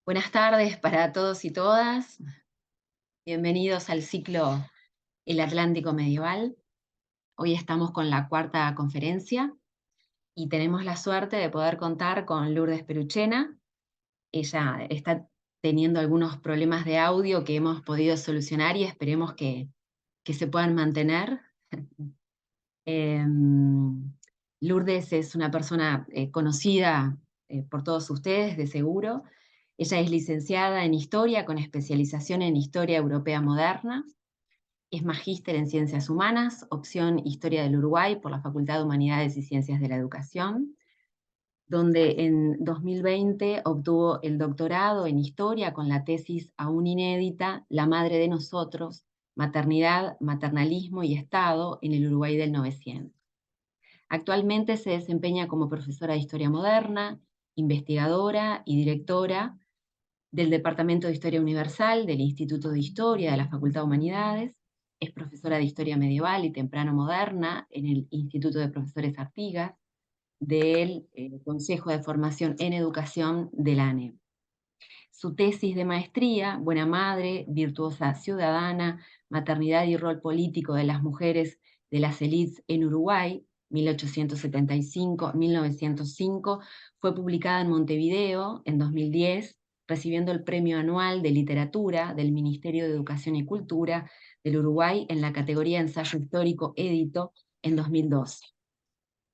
Buenas tardes para todos y todas. Bienvenidos al ciclo El Atlántico Medieval. Hoy estamos con la cuarta conferencia y tenemos la suerte de poder contar con Lourdes Peruchena. Ella está teniendo algunos problemas de audio que hemos podido solucionar y esperemos que se puedan mantener. Lourdes es una persona conocida por todos ustedes, de seguro. Ella es licenciada en Historia con especialización en Historia Europea Moderna. Es magíster en Ciencias Humanas, opción Historia del Uruguay por la Facultad de Humanidades y Ciencias de la Educación, donde en 2020 obtuvo el doctorado en Historia con la tesis aún inédita La Madre de Nosotros, Maternidad, Maternalismo y Estado en el Uruguay del 900. Actualmente se desempeña como profesora de Historia Moderna, investigadora y directora del Departamento de Historia Universal del Instituto de Historia de la Facultad de Humanidades. Es profesora de Historia Medieval y Temprano Moderna en el Instituto de Profesores Artigas del Consejo de Formación en Educación de la ANEP. Su tesis de maestría, Buena Madre, Virtuosa Ciudadana, Maternidad y Rol Político de las Mujeres de las Élites en Uruguay, 1875-1905, fue publicada en Montevideo en 2010, recibiendo el Premio Anual de Literatura del Ministerio de Educación y Cultura del Uruguay en la categoría Ensayo Histórico Édito en 2012.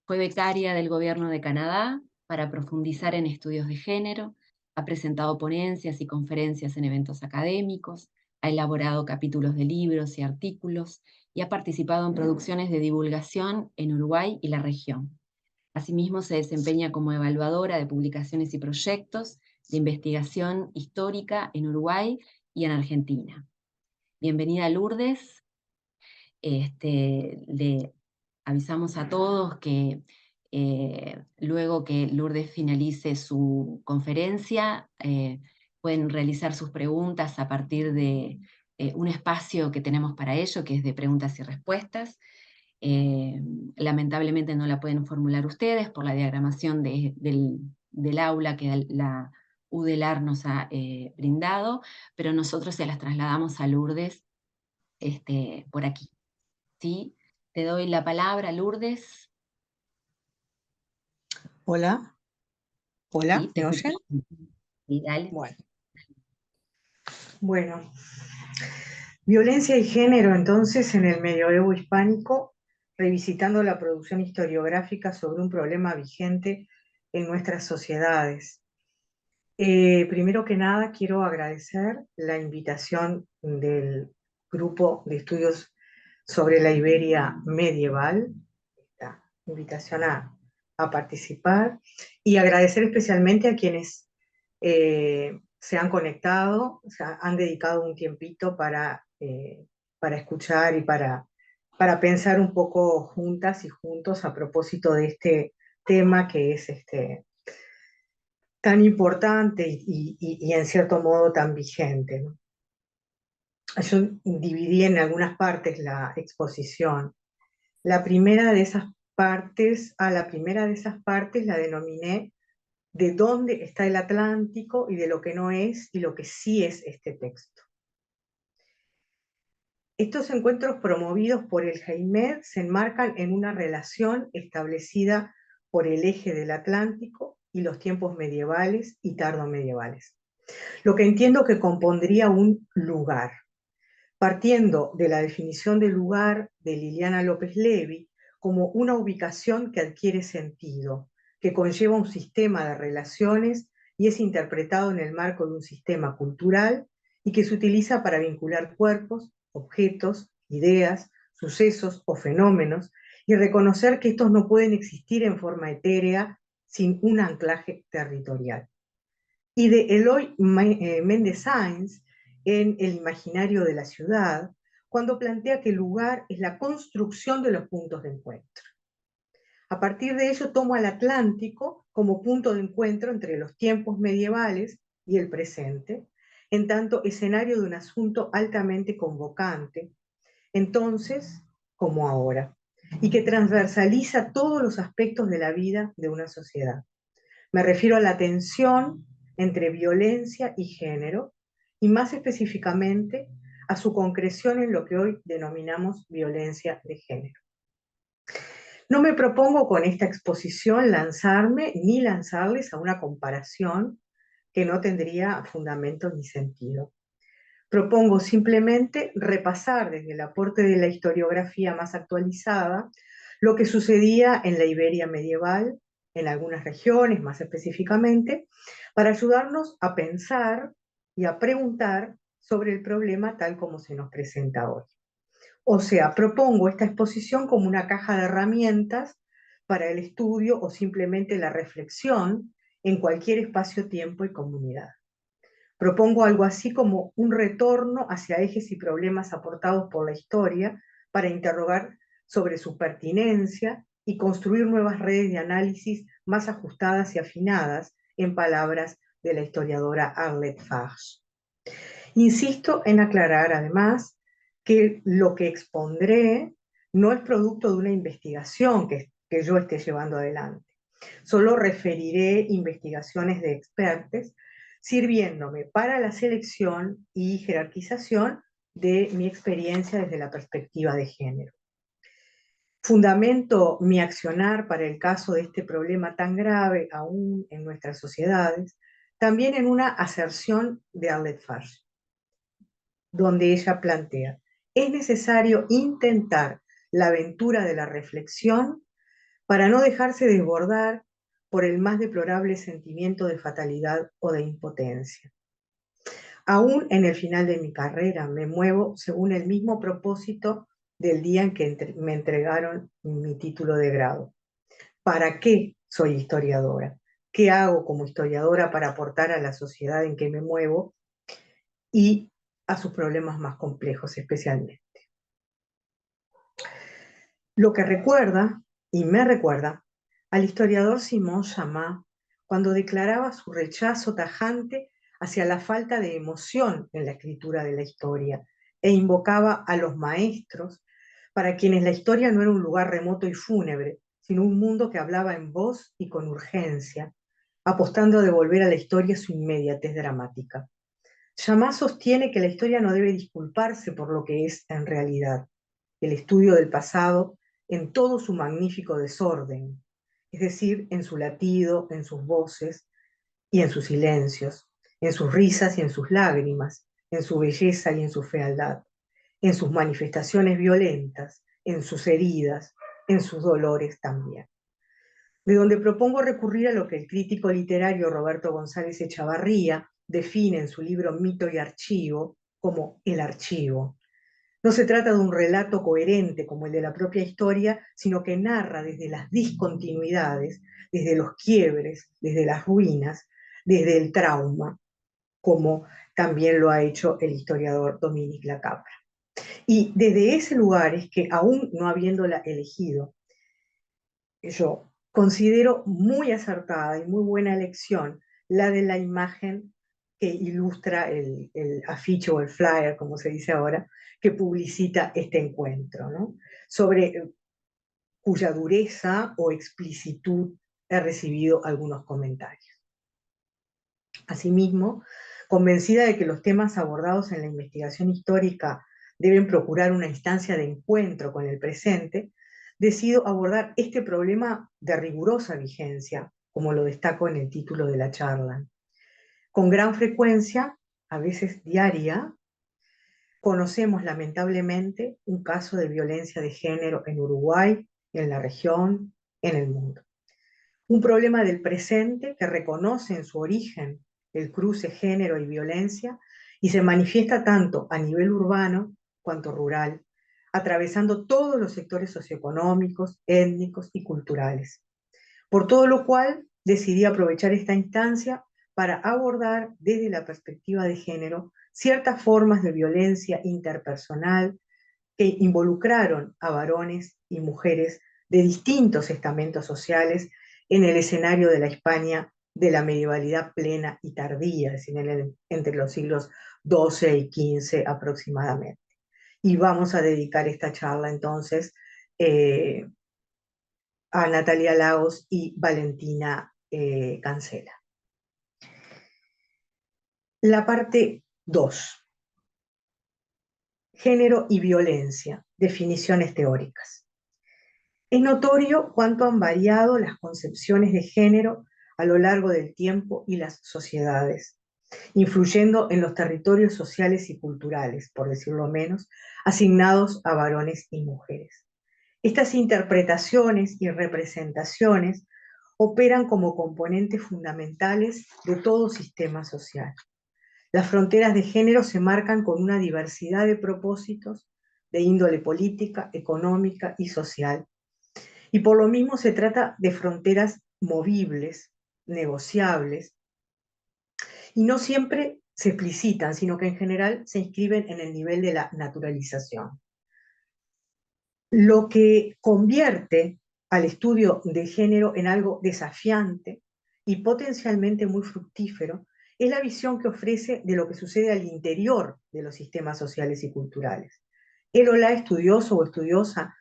Fue becaria del Gobierno de Canadá para profundizar en estudios de género, ha presentado ponencias y conferencias en eventos académicos, ha elaborado capítulos de libros y artículos y ha participado en producciones de divulgación en Uruguay y la región. Asimismo, se desempeña como evaluadora de publicaciones y proyectos de investigación histórica en Uruguay y en Argentina. Bienvenida, Lourdes. Le avisamos a todos que luego que Lourdes finalice su conferencia, pueden realizar sus preguntas a partir de un espacio que tenemos para ello, que es de preguntas y respuestas. Lamentablemente no la pueden formular ustedes por la diagramación del aula que la UDELAR nos ha brindado, pero nosotros se las trasladamos a Lourdes por aquí. ¿Sí? Te doy la palabra, Lourdes. Hola, Sí, hola, te ¿me escucho. oyen? Sí, dale. Bueno, violencia y género entonces en el medioevo hispánico, revisitando la producción historiográfica sobre un problema vigente en nuestras sociedades. Primero que nada quiero agradecer la invitación del grupo de estudios sobre la Iberia medieval, esta invitación a participar, y agradecer especialmente a quienes se han conectado, o sea, han dedicado un tiempito para escuchar y para pensar un poco juntas y juntos a propósito de este tema que es tan importante y en cierto modo tan vigente, ¿no? Yo dividí en algunas partes la exposición. La primera de esas la primera de esas partes la denominé de dónde está el Atlántico y de lo que no es y lo que sí es este texto. Estos encuentros promovidos por el Jaimed se enmarcan en una relación establecida por el eje del Atlántico y los tiempos medievales y tardomedievales, lo que entiendo que compondría un lugar. Partiendo de la definición de lugar de Liliana López Levy como una ubicación que adquiere sentido, que conlleva un sistema de relaciones y es interpretado en el marco de un sistema cultural y que se utiliza para vincular cuerpos, objetos, ideas, sucesos o fenómenos y reconocer que estos no pueden existir en forma etérea sin un anclaje territorial. Y de Eloy Méndez Sáenz en El imaginario de la ciudad, cuando plantea que el lugar es la construcción de los puntos de encuentro. A partir de ello tomo al Atlántico como punto de encuentro entre los tiempos medievales y el presente, en tanto escenario de un asunto altamente convocante, entonces como ahora, y que transversaliza todos los aspectos de la vida de una sociedad. Me refiero a la tensión entre violencia y género, y más específicamente a su concreción en lo que hoy denominamos violencia de género. No me propongo con esta exposición lanzarme ni lanzarles a una comparación que no tendría fundamento ni sentido. Propongo simplemente repasar desde el aporte de la historiografía más actualizada lo que sucedía en la Iberia medieval, en algunas regiones más específicamente, para ayudarnos a pensar y a preguntar sobre el problema tal como se nos presenta hoy. O sea, propongo esta exposición como una caja de herramientas para el estudio o simplemente la reflexión en cualquier espacio-tiempo y comunidad. Propongo algo así como un retorno hacia ejes y problemas aportados por la historia para interrogar sobre su pertinencia y construir nuevas redes de análisis más ajustadas y afinadas, en palabras de la historiadora Arlette Farge. Insisto en aclarar además que lo que expondré no es producto de una investigación que yo esté llevando adelante. Solo referiré investigaciones de expertos, sirviéndome para la selección y jerarquización de mi experiencia desde la perspectiva de género. Fundamento mi accionar para el caso de este problema tan grave aún en nuestras sociedades, también en una aserción de Arlette Farge, donde ella plantea: es necesario intentar la aventura de la reflexión para no dejarse desbordar por el más deplorable sentimiento de fatalidad o de impotencia. Aún en el final de mi carrera me muevo según el mismo propósito del día en que me entregaron mi título de grado. ¿Para qué soy historiadora? ¿Qué hago como historiadora para aportar a la sociedad en que me muevo y a sus problemas más complejos especialmente? Lo que recuerda, y me recuerda, al historiador Simón Chamá cuando declaraba su rechazo tajante hacia la falta de emoción en la escritura de la historia e invocaba a los maestros para quienes la historia no era un lugar remoto y fúnebre, sino un mundo que hablaba en voz y con urgencia, apostando a devolver a la historia su inmediatez dramática. Chamá sostiene que la historia no debe disculparse por lo que es en realidad, el estudio del pasado en todo su magnífico desorden, es decir, en su latido, en sus voces y en sus silencios, en sus risas y en sus lágrimas, en su belleza y en su fealdad, en sus manifestaciones violentas, en sus heridas, en sus dolores también. De donde propongo recurrir a lo que el crítico literario Roberto González Echavarría define en su libro Mito y Archivo como el archivo. No se trata de un relato coherente como el de la propia historia, sino que narra desde las discontinuidades, desde los quiebres, desde las ruinas, desde el trauma, como también lo ha hecho el historiador Dominique Lacapra. Y desde ese lugar es que, aún no habiéndola elegido, yo considero muy acertada y muy buena elección la de la imagen que ilustra el afiche o el flyer, como se dice ahora, que publicita este encuentro, ¿no? Sobre cuya dureza o explicitud he recibido algunos comentarios. Asimismo, convencida de que los temas abordados en la investigación histórica deben procurar una instancia de encuentro con el presente, decido abordar este problema de rigurosa vigencia, como lo destaco en el título de la charla. Con gran frecuencia, a veces diaria, conocemos lamentablemente un caso de violencia de género en Uruguay, en la región, en el mundo. Un problema del presente que reconoce en su origen el cruce género y violencia y se manifiesta tanto a nivel urbano cuanto rural, atravesando todos los sectores socioeconómicos, étnicos y culturales. Por todo lo cual, decidí aprovechar esta instancia para abordar desde la perspectiva de género ciertas formas de violencia interpersonal que involucraron a varones y mujeres de distintos estamentos sociales en el escenario de la España de la medievalidad plena y tardía, es decir, entre los siglos XII y XV aproximadamente. Y vamos a dedicar esta charla entonces a Natalia Lagos y Valentina Cancela. La parte 2. Género y violencia, definiciones teóricas. Es notorio cuánto han variado las concepciones de género a lo largo del tiempo y las sociedades, influyendo en los territorios sociales y culturales, por decirlo menos, asignados a varones y mujeres. Estas interpretaciones y representaciones operan como componentes fundamentales de todo sistema social. Las fronteras de género se marcan con una diversidad de propósitos de índole política, económica y social. Y por lo mismo se trata de fronteras movibles, negociables, y no siempre se explicitan, sino que en general se inscriben en el nivel de la naturalización. Lo que convierte al estudio de género en algo desafiante y potencialmente muy fructífero es la visión que ofrece de lo que sucede al interior de los sistemas sociales y culturales. El o la estudioso o estudiosa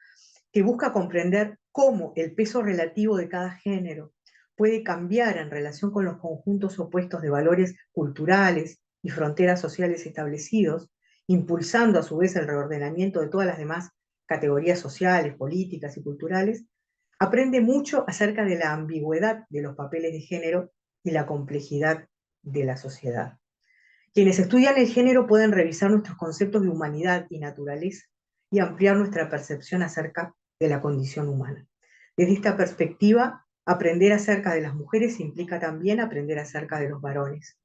que busca comprender cómo el peso relativo de cada género puede cambiar en relación con los conjuntos opuestos de valores culturales y fronteras sociales establecidos, impulsando a su vez el reordenamiento de todas las demás categorías sociales, políticas y culturales, aprende mucho acerca de la ambigüedad de los papeles de género y la complejidad de la sociedad. Quienes estudian el género pueden revisar nuestros conceptos de humanidad y naturaleza y ampliar nuestra percepción acerca de la condición humana. Desde esta perspectiva, aprender acerca de las mujeres implica también aprender acerca de los varones.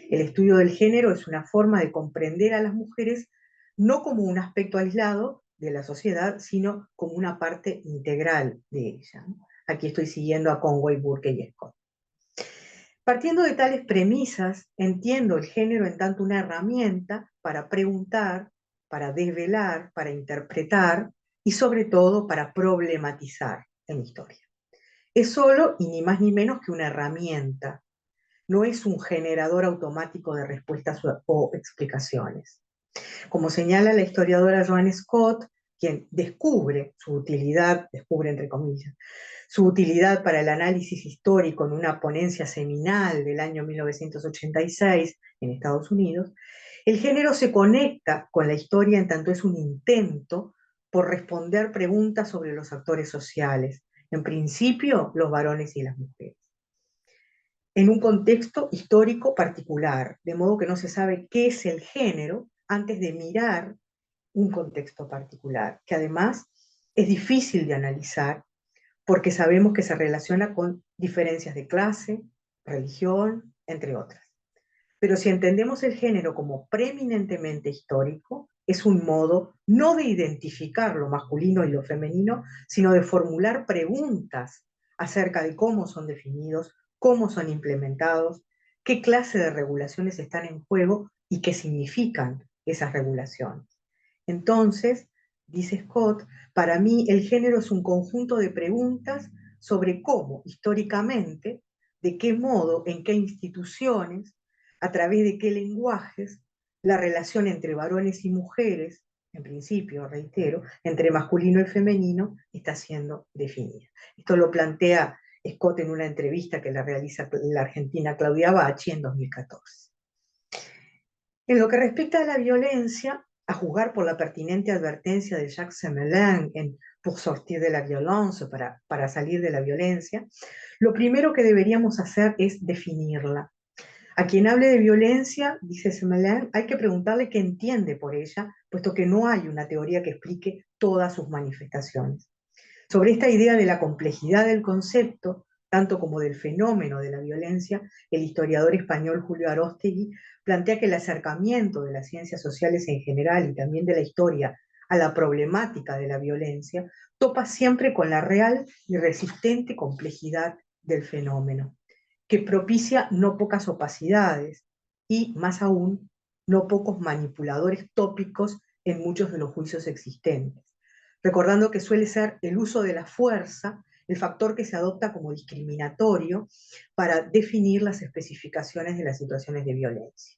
El estudio del género es una forma de comprender a las mujeres no como un aspecto aislado de la sociedad, sino como una parte integral de ella. Aquí estoy siguiendo a Conway, Burke y Scott. Partiendo de tales premisas, entiendo el género en tanto una herramienta para preguntar, para desvelar, para interpretar y sobre todo para problematizar en historia. Es solo y ni más ni menos que una herramienta, no es un generador automático de respuestas o explicaciones. Como señala la historiadora Joan Scott, quien descubre su utilidad, descubre entre comillas, su utilidad para el análisis histórico en una ponencia seminal del año 1986 en Estados Unidos, el género se conecta con la historia en tanto es un intento por responder preguntas sobre los actores sociales, en principio los varones y las mujeres, en un contexto histórico particular, de modo que no se sabe qué es el género antes de mirar un contexto particular, que además es difícil de analizar porque sabemos que se relaciona con diferencias de clase, religión, entre otras. Pero si entendemos el género como preeminentemente histórico, es un modo no de identificar lo masculino y lo femenino, sino de formular preguntas acerca de cómo son definidos, cómo son implementados, qué clase de regulaciones están en juego y qué significan esas regulaciones. Entonces, dice Scott, para mí el género es un conjunto de preguntas sobre cómo, históricamente, de qué modo, en qué instituciones, a través de qué lenguajes, la relación entre varones y mujeres, en principio, reitero, entre masculino y femenino, está siendo definida. Esto lo plantea Scott en una entrevista que la realiza la argentina Claudia Bacci en 2014. En lo que respecta a la violencia, a juzgar por la pertinente advertencia de Jacques Semelin en Pour sortir de la violence, para salir de la violencia, lo primero que deberíamos hacer es definirla. A quien hable de violencia, dice Semelin, hay que preguntarle qué entiende por ella, puesto que no hay una teoría que explique todas sus manifestaciones. Sobre esta idea de la complejidad del concepto, tanto como del fenómeno de la violencia, el historiador español Julio Aróstegui plantea que el acercamiento de las ciencias sociales en general y también de la historia a la problemática de la violencia topa siempre con la real y resistente complejidad del fenómeno, que propicia no pocas opacidades y, más aún, no pocos manipuladores tópicos en muchos de los juicios existentes, recordando que suele ser el uso de la fuerza el factor que se adopta como discriminatorio para definir las especificaciones de las situaciones de violencia.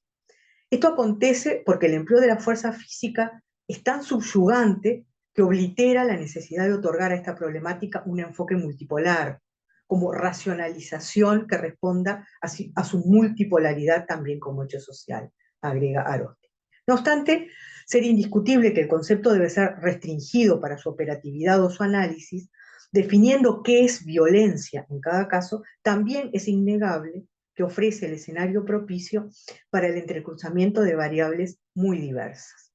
Esto acontece porque el empleo de la fuerza física es tan subyugante que oblitera la necesidad de otorgar a esta problemática un enfoque multipolar, como racionalización que responda a su multipolaridad también como hecho social, agrega Aroste. No obstante, sería indiscutible que el concepto debe ser restringido para su operatividad o su análisis, definiendo qué es violencia en cada caso, también es innegable que ofrece el escenario propicio para el entrecruzamiento de variables muy diversas.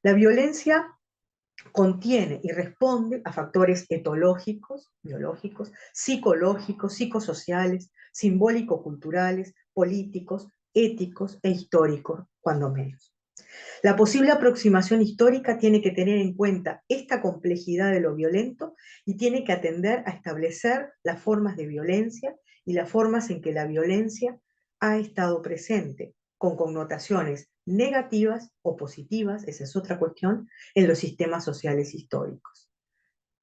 La violencia contiene y responde a factores etológicos, biológicos, psicológicos, psicosociales, simbólico-culturales, políticos, éticos e históricos, cuando menos. La posible aproximación histórica tiene que tener en cuenta esta complejidad de lo violento y tiene que atender a establecer las formas de violencia y las formas en que la violencia ha estado presente, con connotaciones negativas o positivas, esa es otra cuestión, en los sistemas sociales históricos.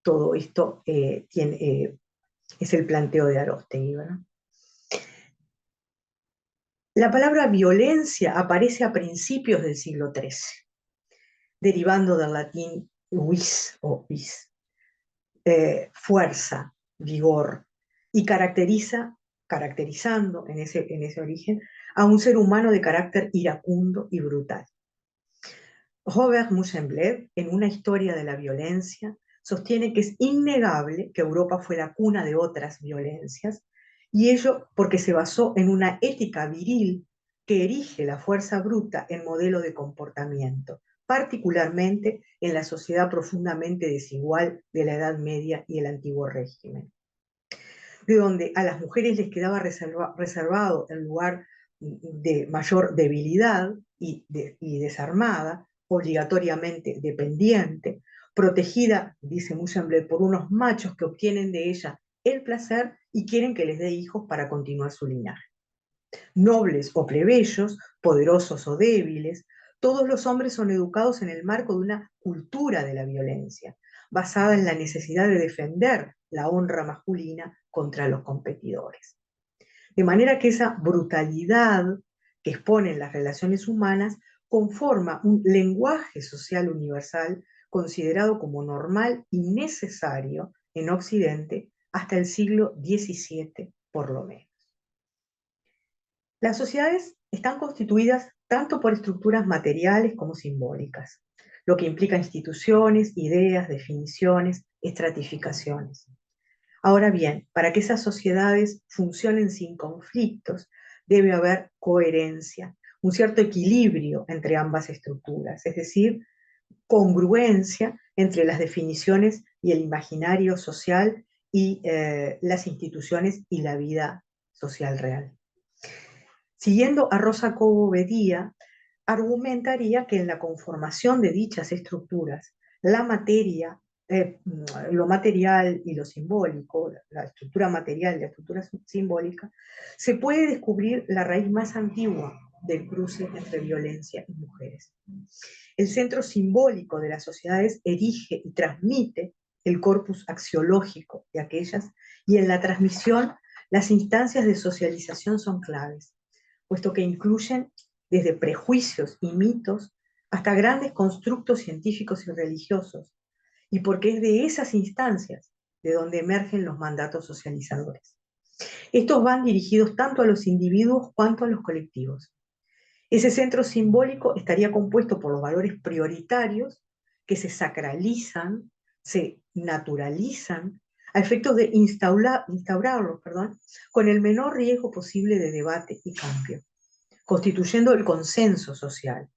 Todo esto es el planteo de Aróstegui, ¿verdad? La palabra violencia aparece a principios del siglo XIII, derivando del latín vis o vis, fuerza, vigor, y caracterizando en ese origen a un ser humano de carácter iracundo y brutal. Robert Musenblev, en una historia de la violencia, sostiene que es innegable que Europa fue la cuna de otras violencias, y ello porque se basó en una ética viril que erige la fuerza bruta en modelo de comportamiento, particularmente en la sociedad profundamente desigual de la Edad Media y el antiguo régimen, de donde a las mujeres les quedaba reservado el lugar de mayor debilidad y desarmada, obligatoriamente dependiente, protegida, dice Musenblev, por unos machos que obtienen de ella el placer y quieren que les dé hijos para continuar su linaje. Nobles o plebeyos, poderosos o débiles, todos los hombres son educados en el marco de una cultura de la violencia, basada en la necesidad de defender la honra masculina contra los competidores. De manera que esa brutalidad que exponen las relaciones humanas conforma un lenguaje social universal considerado como normal y necesario en Occidente hasta el siglo XVII por lo menos. Las sociedades están constituidas tanto por estructuras materiales como simbólicas, lo que implica instituciones, ideas, definiciones, estratificaciones. Ahora bien, para que esas sociedades funcionen sin conflictos, debe haber coherencia, un cierto equilibrio entre ambas estructuras, es decir, congruencia entre las definiciones y el imaginario social y las instituciones y la vida social real. Siguiendo a Rosa Cobo Bedía, argumentaría que en la conformación de dichas estructuras, la materia, lo material y lo simbólico, la estructura material y la estructura simbólica, se puede descubrir la raíz más antigua del cruce entre violencia y mujeres. El centro simbólico de las sociedades erige y transmite el corpus axiológico de aquellas, y en la transmisión las instancias de socialización son claves, puesto que incluyen desde prejuicios y mitos hasta grandes constructos científicos y religiosos, y porque es de esas instancias de donde emergen los mandatos socializadores. Estos van dirigidos tanto a los individuos cuanto a los colectivos. Ese centro simbólico estaría compuesto por los valores prioritarios que se sacralizan, se naturalizan, a efectos de instaurarlos, con el menor riesgo posible de debate y cambio, constituyendo el consenso social.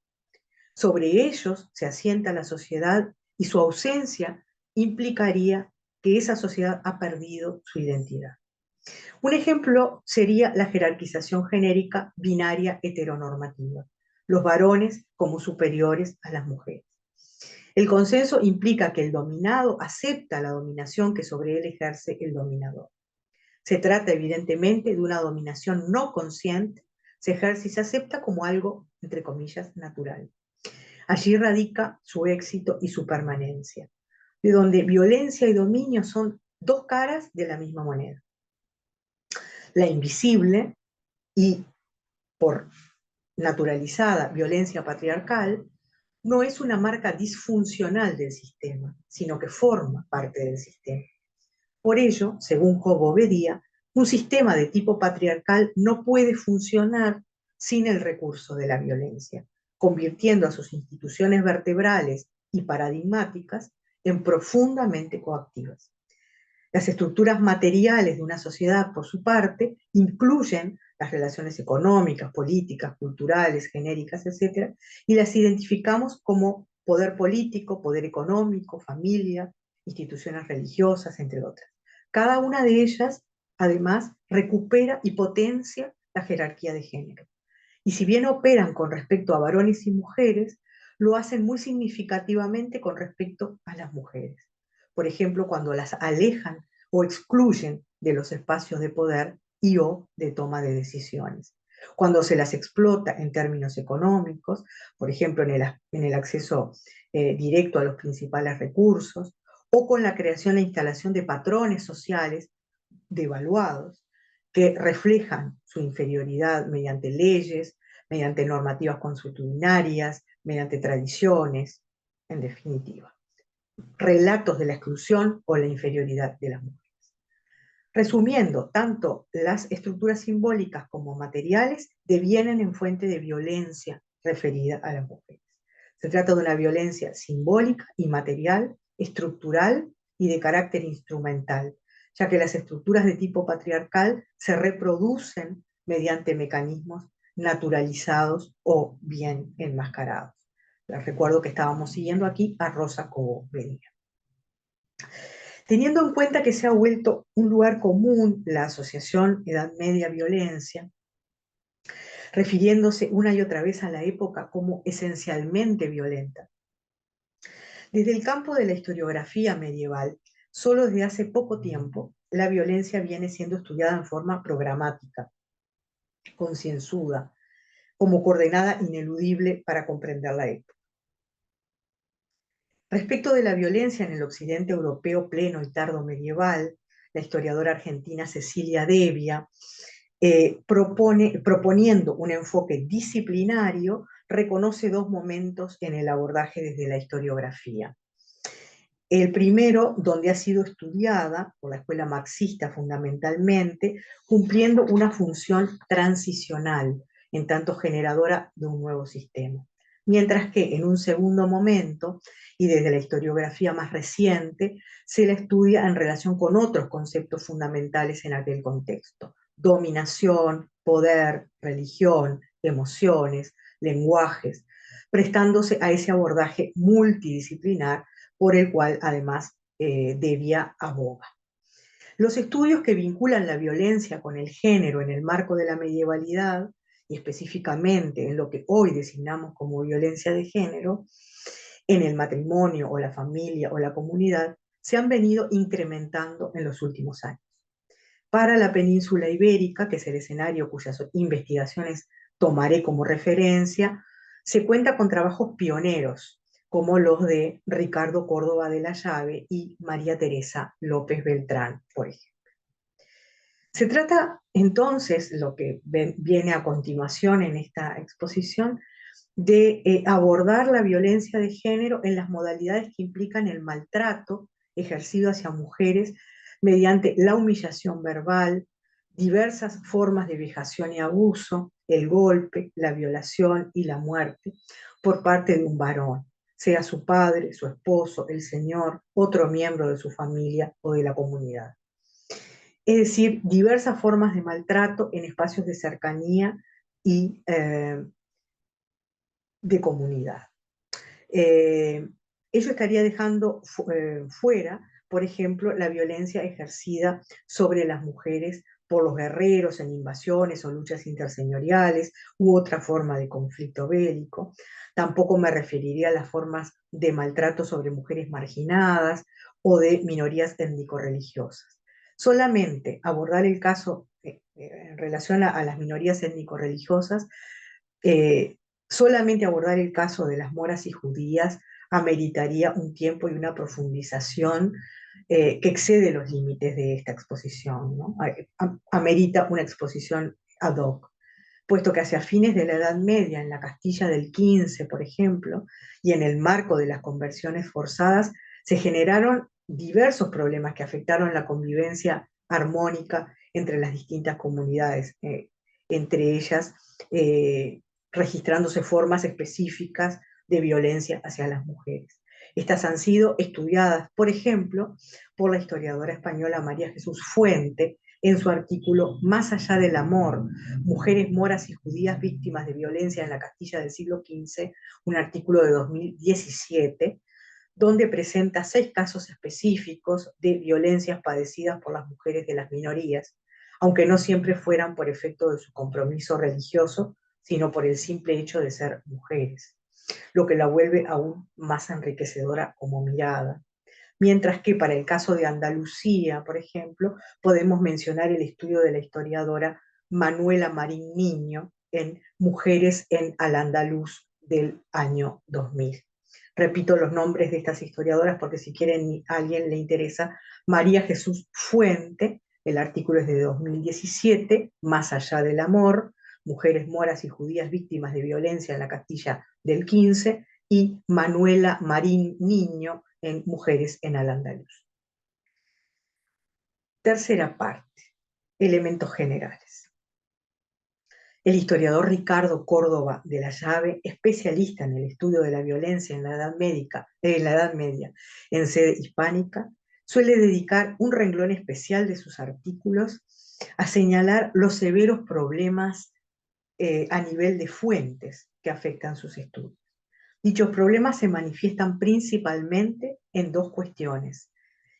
Sobre ellos se asienta la sociedad y su ausencia implicaría que esa sociedad ha perdido su identidad. Un ejemplo sería la jerarquización genérica binaria heteronormativa, los varones como superiores a las mujeres. El consenso implica que el dominado acepta la dominación que sobre él ejerce el dominador. Se trata evidentemente de una dominación no consciente, se ejerce y se acepta como algo, entre comillas, natural. Allí radica su éxito y su permanencia, de donde violencia y dominio son dos caras de la misma moneda. La invisible y, por naturalizada, violencia patriarcal no es una marca disfuncional del sistema, sino que forma parte del sistema. Por ello, según Job Obedía, un sistema de tipo patriarcal no puede funcionar sin el recurso de la violencia, convirtiendo a sus instituciones vertebrales y paradigmáticas en profundamente coactivas. Las estructuras materiales de una sociedad, por su parte, incluyen las relaciones económicas, políticas, culturales, genéricas, etc., y las identificamos como poder político, poder económico, familia, instituciones religiosas, entre otras. Cada una de ellas, además, recupera y potencia la jerarquía de género. Y si bien operan con respecto a varones y mujeres, lo hacen muy significativamente con respecto a las mujeres. Por ejemplo, cuando las alejan o excluyen de los espacios de poder y o de toma de decisiones. Cuando se las explota en términos económicos, por ejemplo, en el acceso directo a los principales recursos, o con la creación e instalación de patrones sociales devaluados que reflejan su inferioridad mediante leyes, mediante normativas consuetudinarias, mediante tradiciones, en definitiva, relatos de la exclusión o la inferioridad de las mujeres. Resumiendo, tanto las estructuras simbólicas como materiales devienen en fuente de violencia referida a las mujeres. Se trata de una violencia simbólica y material, estructural y de carácter instrumental, ya que las estructuras de tipo patriarcal se reproducen mediante mecanismos naturalizados o bien enmascarados. Les recuerdo que estábamos siguiendo aquí a Rosa Cobo Benía. Teniendo en cuenta que se ha vuelto un lugar común la asociación Edad Media-Violencia, refiriéndose una y otra vez a la época como esencialmente violenta. Desde el campo de la historiografía medieval, solo desde hace poco tiempo, la violencia viene siendo estudiada en forma programática, concienzuda, como coordenada ineludible para comprender la época. Respecto de la violencia en el occidente europeo pleno y tardo medieval, la historiadora argentina Cecilia Devia, proponiendo un enfoque disciplinario, reconoce dos momentos en el abordaje desde la historiografía. El primero, donde ha sido estudiada por la escuela marxista fundamentalmente, cumpliendo una función transicional, en tanto generadora de un nuevo sistema. Mientras que en un segundo momento, y desde la historiografía más reciente, se la estudia en relación con otros conceptos fundamentales en aquel contexto: dominación, poder, religión, emociones, lenguajes, prestándose a ese abordaje multidisciplinar por el cual además Devia aboga. Los estudios que vinculan la violencia con el género en el marco de la medievalidad, y específicamente en lo que hoy designamos como violencia de género, en el matrimonio o la familia o la comunidad, se han venido incrementando en los últimos años. Para la península ibérica, que es el escenario cuyas investigaciones tomaré como referencia, se cuenta con trabajos pioneros, como los de Ricardo Córdoba de la Llave y María Teresa López Beltrán, por ejemplo. Se trata entonces, lo que viene a continuación en esta exposición, de abordar la violencia de género en las modalidades que implican el maltrato ejercido hacia mujeres mediante la humillación verbal, diversas formas de vejación y abuso, el golpe, la violación y la muerte por parte de un varón, sea su padre, su esposo, el señor, otro miembro de su familia o de la comunidad. Es decir, diversas formas de maltrato en espacios de cercanía y de comunidad. Ello estaría dejando fuera, por ejemplo, la violencia ejercida sobre las mujeres por los guerreros en invasiones o luchas interseñoriales u otra forma de conflicto bélico. Tampoco me referiría a las formas de maltrato sobre mujeres marginadas o de minorías étnico-religiosas. Solamente abordar el caso en relación a las minorías étnico-religiosas, solamente abordar el caso de las moras y judías ameritaría un tiempo y una profundización que excede los límites de esta exposición, ¿no? Amerita una exposición ad hoc, puesto que hacia fines de la Edad Media, en la Castilla del XV, por ejemplo, y en el marco de las conversiones forzadas, se generaron diversos problemas que afectaron la convivencia armónica entre las distintas comunidades, entre ellas registrándose formas específicas de violencia hacia las mujeres. Estas han sido estudiadas, por ejemplo, por la historiadora española María Jesús Fuente en su artículo Más allá del amor, mujeres moras y judías víctimas de violencia en la Castilla del siglo XV, un artículo de 2017, donde presenta 6 casos específicos de violencias padecidas por las mujeres de las minorías, aunque no siempre fueran por efecto de su compromiso religioso, sino por el simple hecho de ser mujeres, lo que la vuelve aún más enriquecedora como mirada. Mientras que para el caso de Andalucía, por ejemplo, podemos mencionar el estudio de la historiadora Manuela Marín Niño en Mujeres en Al-Andalus del año 2000. Repito los nombres de estas historiadoras porque si quieren a alguien le interesa. María Jesús Fuente, el artículo es de 2017, Más allá del amor, mujeres moras y judías víctimas de violencia en la Castilla del 15, y Manuela Marín Niño en Mujeres en Al-Andalus. Tercera parte, elementos generales. El historiador Ricardo Córdoba de la Llave, especialista en el estudio de la violencia en la Edad Media en sede hispánica, suele dedicar un renglón especial de sus artículos a señalar los severos problemas a nivel de fuentes que afectan sus estudios. Dichos problemas se manifiestan principalmente en 2 cuestiones.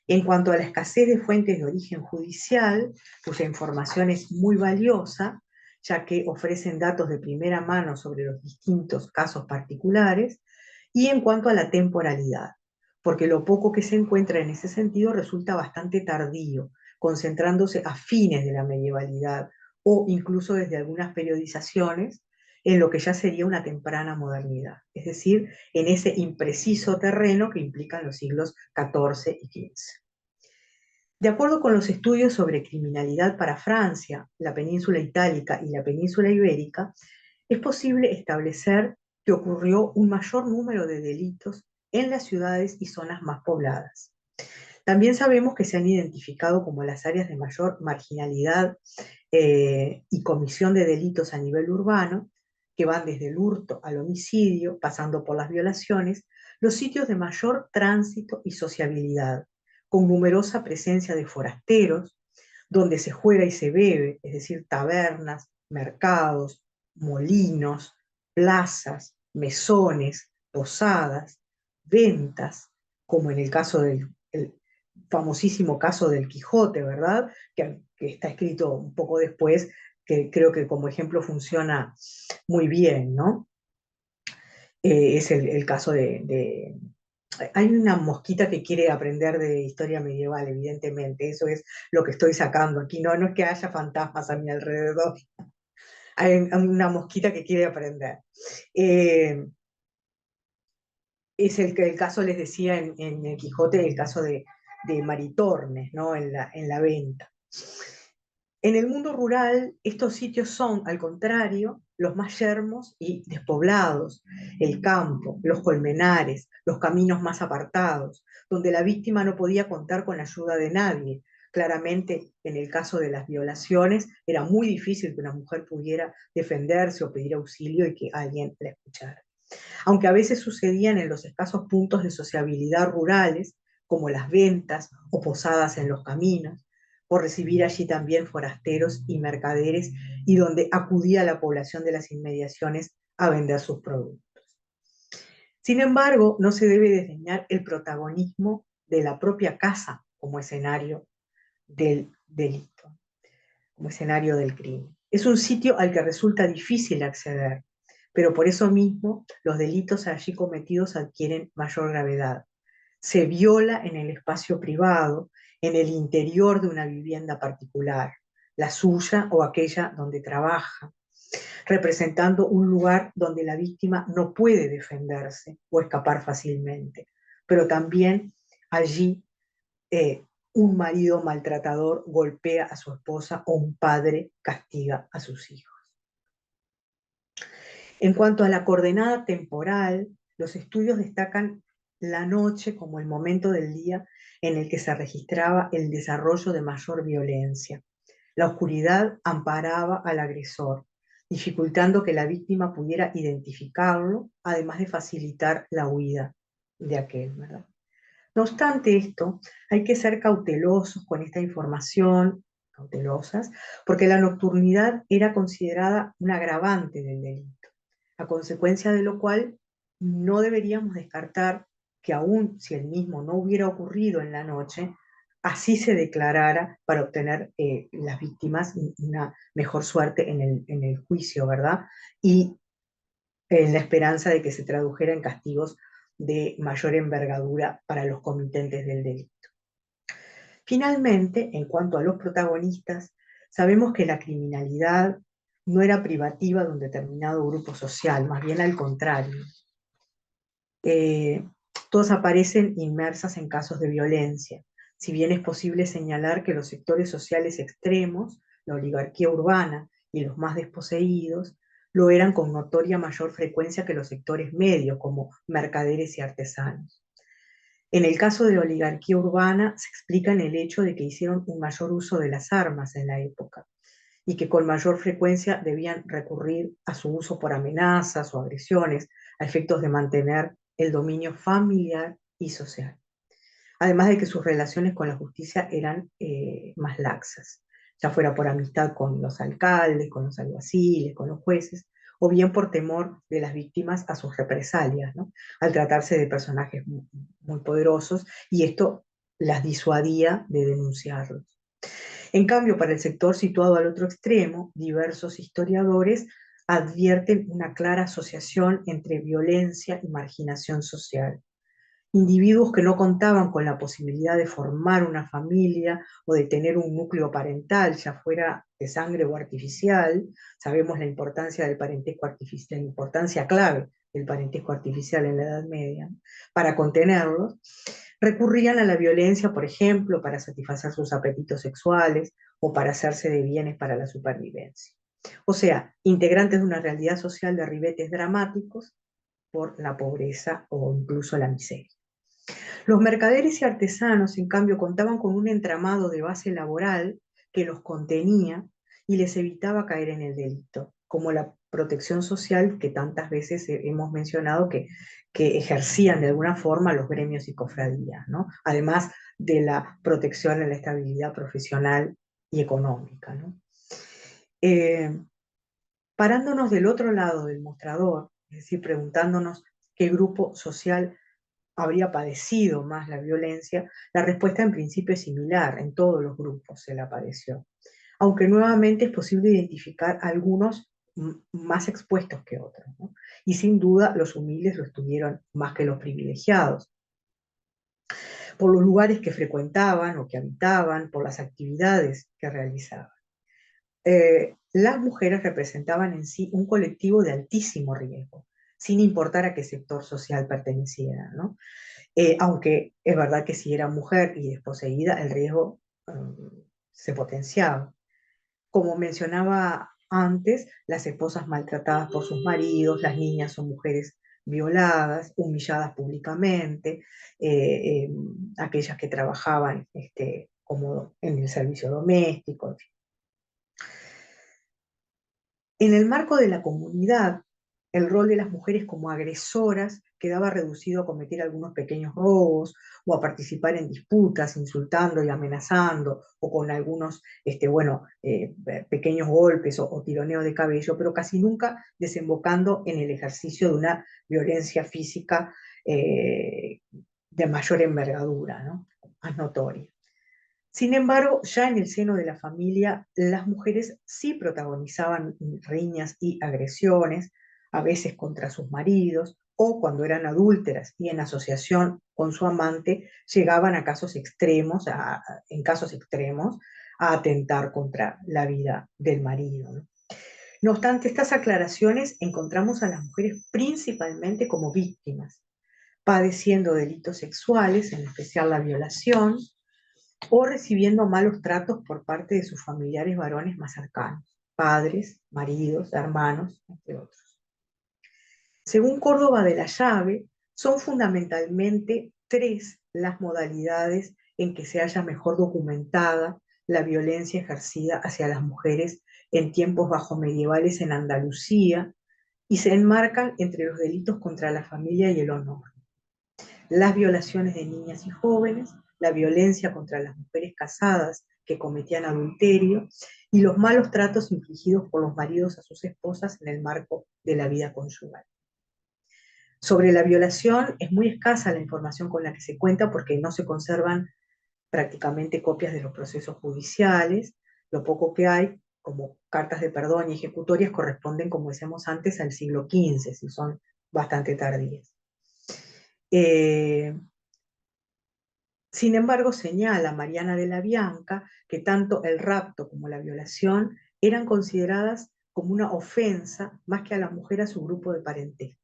En cuanto a la escasez de fuentes de origen judicial, cuya información es muy valiosa, ya que ofrecen datos de primera mano sobre los distintos casos particulares, y en cuanto a la temporalidad, porque lo poco que se encuentra en ese sentido resulta bastante tardío, concentrándose a fines de la medievalidad o incluso desde algunas periodizaciones en lo que ya sería una temprana modernidad, es decir, en ese impreciso terreno que implican los siglos XIV y XV. De acuerdo con los estudios sobre criminalidad para Francia, la península itálica y la península ibérica, es posible establecer que ocurrió un mayor número de delitos en las ciudades y zonas más pobladas. También sabemos que se han identificado como las áreas de mayor marginalidad y comisión de delitos a nivel urbano, que van desde el hurto al homicidio, pasando por las violaciones, los sitios de mayor tránsito y sociabilidad, con numerosa presencia de forasteros, donde se juega y se bebe, es decir, tabernas, mercados, molinos, plazas, mesones, posadas, ventas, como en el caso del famosísimo caso del Quijote, ¿verdad? Que está escrito un poco después, que creo que como ejemplo funciona muy bien, ¿no? Es el caso de... Hay una mosquita que quiere aprender de historia medieval, evidentemente, eso es lo que estoy sacando aquí, no es que haya fantasmas a mi alrededor, hay una mosquita que quiere aprender. Es el caso, les decía, en el Quijote, el caso de Maritornes, ¿no? En la venta. En el mundo rural, estos sitios son, al contrario, los más yermos y despoblados, el campo, los colmenares, los caminos más apartados, donde la víctima no podía contar con la ayuda de nadie. Claramente, en el caso de las violaciones, era muy difícil que una mujer pudiera defenderse o pedir auxilio y que alguien la escuchara. Aunque a veces sucedían en los escasos puntos de sociabilidad rurales, como las ventas o posadas en los caminos, por recibir allí también forasteros y mercaderes, y donde acudía la población de las inmediaciones a vender sus productos. Sin embargo, no se debe desdeñar el protagonismo de la propia casa como escenario del delito, como escenario del crimen. Es un sitio al que resulta difícil acceder, pero por eso mismo los delitos allí cometidos adquieren mayor gravedad. Se viola en el espacio privado, en el interior de una vivienda particular, la suya o aquella donde trabaja, representando un lugar donde la víctima no puede defenderse o escapar fácilmente, pero también allí un marido maltratador golpea a su esposa o un padre castiga a sus hijos. En cuanto a la coordenada temporal, los estudios destacan la noche como el momento del día en el que se registraba el desarrollo de mayor violencia. La oscuridad amparaba al agresor, dificultando que la víctima pudiera identificarlo, además de facilitar la huida de aquel, ¿verdad? No obstante esto, hay que ser cautelosos con esta información, cautelosas, porque la nocturnidad era considerada un agravante del delito, a consecuencia de lo cual no deberíamos descartar que aun si el mismo no hubiera ocurrido en la noche, así se declarara para obtener las víctimas una mejor suerte en el juicio, ¿verdad? Y en la esperanza de que se tradujera en castigos de mayor envergadura para los comitentes del delito. Finalmente, en cuanto a los protagonistas, sabemos que la criminalidad no era privativa de un determinado grupo social, más bien al contrario. Todas aparecen inmersas en casos de violencia, si bien es posible señalar que los sectores sociales extremos, la oligarquía urbana y los más desposeídos, lo eran con notoria mayor frecuencia que los sectores medios, como mercaderes y artesanos. En el caso de la oligarquía urbana, se explica en el hecho de que hicieron un mayor uso de las armas en la época y que con mayor frecuencia debían recurrir a su uso por amenazas o agresiones a efectos de mantener el dominio familiar y social. Además de que sus relaciones con la justicia eran más laxas, ya fuera por amistad con los alcaldes, con los alguaciles, con los jueces, o bien por temor de las víctimas a sus represalias, ¿no? Al tratarse de personajes muy, muy poderosos, y esto las disuadía de denunciarlos. En cambio, para el sector situado al otro extremo, diversos historiadores advierten una clara asociación entre violencia y marginación social. Individuos que no contaban con la posibilidad de formar una familia o de tener un núcleo parental, ya fuera de sangre o artificial, sabemos la importancia del parentesco artificial, la importancia clave del parentesco artificial en la Edad Media, para contenerlos, recurrían a la violencia, por ejemplo, para satisfacer sus apetitos sexuales o para hacerse de bienes para la supervivencia. O sea, integrantes de una realidad social de ribetes dramáticos por la pobreza o incluso la miseria. Los mercaderes y artesanos, en cambio, contaban con un entramado de base laboral que los contenía y les evitaba caer en el delito, como la protección social que tantas veces hemos mencionado que ejercían de alguna forma los gremios y cofradías, ¿no? Además de la protección a la estabilidad profesional y económica, ¿no? Parándonos del otro lado del mostrador, es decir, preguntándonos qué grupo social habría padecido más la violencia, la respuesta en principio es similar, en todos los grupos se la padeció. Aunque nuevamente es posible identificar algunos más expuestos que otros, ¿no? Y sin duda los humildes lo estuvieron más que los privilegiados, por los lugares que frecuentaban o que habitaban, por las actividades que realizaban. Las mujeres representaban en sí un colectivo de altísimo riesgo, sin importar a qué sector social pertenecieran, ¿no? Aunque es verdad que si era mujer y desposeída, el riesgo se potenciaba. Como mencionaba antes, las esposas maltratadas por sus maridos, las niñas o mujeres violadas, humilladas públicamente, aquellas que trabajaban como en el servicio doméstico. En el marco de la comunidad, el rol de las mujeres como agresoras quedaba reducido a cometer algunos pequeños robos o a participar en disputas, insultando y amenazando, o con algunos pequeños golpes o tironeo de cabello, pero casi nunca desembocando en el ejercicio de una violencia física de mayor envergadura, ¿no? Más notoria. Sin embargo, ya en el seno de la familia, las mujeres sí protagonizaban riñas y agresiones, a veces contra sus maridos, o cuando eran adúlteras y en asociación con su amante, llegaban a casos extremos, en casos extremos, a atentar contra la vida del marido, ¿no? No obstante estas aclaraciones, encontramos a las mujeres principalmente como víctimas, padeciendo delitos sexuales, en especial la violación, o recibiendo malos tratos por parte de sus familiares varones más cercanos, padres, maridos, hermanos, entre otros. Según Córdoba de la Llave, son fundamentalmente tres las modalidades en que se haya mejor documentada la violencia ejercida hacia las mujeres en tiempos bajomedievales en Andalucía y se enmarcan entre los delitos contra la familia y el honor. Las violaciones de niñas y jóvenes, la violencia contra las mujeres casadas que cometían adulterio y los malos tratos infligidos por los maridos a sus esposas en el marco de la vida conyugal. Sobre la violación es muy escasa la información con la que se cuenta porque no se conservan prácticamente copias de los procesos judiciales. Lo poco que hay, como cartas de perdón y ejecutorias, corresponden, como decíamos antes, al siglo XV, si son bastante tardías. Sin embargo, señala Mariana de la Bianca que tanto el rapto como la violación eran consideradas como una ofensa más que a la mujer a su grupo de parentesco.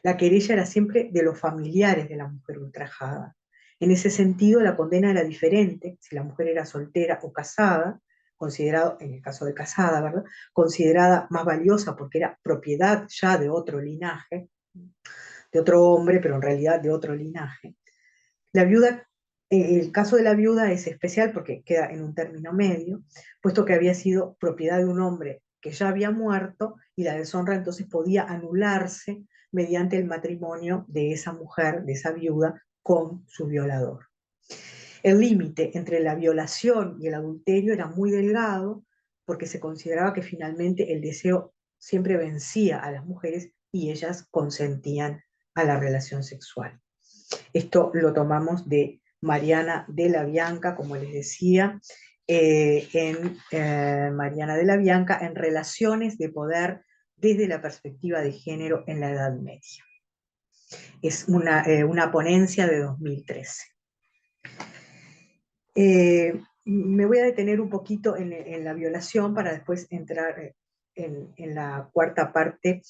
La querella era siempre de los familiares de la mujer ultrajada. En ese sentido, la condena era diferente si la mujer era soltera o casada, considerado, en el caso de casada, ¿verdad?, considerada más valiosa porque era propiedad ya de otro linaje, de otro hombre, pero en realidad de otro linaje. La viuda, el caso de la viuda es especial porque queda en un término medio, puesto que había sido propiedad de un hombre que ya había muerto y la deshonra entonces podía anularse mediante el matrimonio de esa mujer, de esa viuda, con su violador. El límite entre la violación y el adulterio era muy delgado porque se consideraba que finalmente el deseo siempre vencía a las mujeres y ellas consentían a la relación sexual. Esto lo tomamos de Mariana de la Bianca, como les decía, Mariana de la Bianca en Relaciones de Poder desde la perspectiva de género en la Edad Media. Es una ponencia de 2013. Me voy a detener un poquito en la violación para después entrar en la cuarta parte,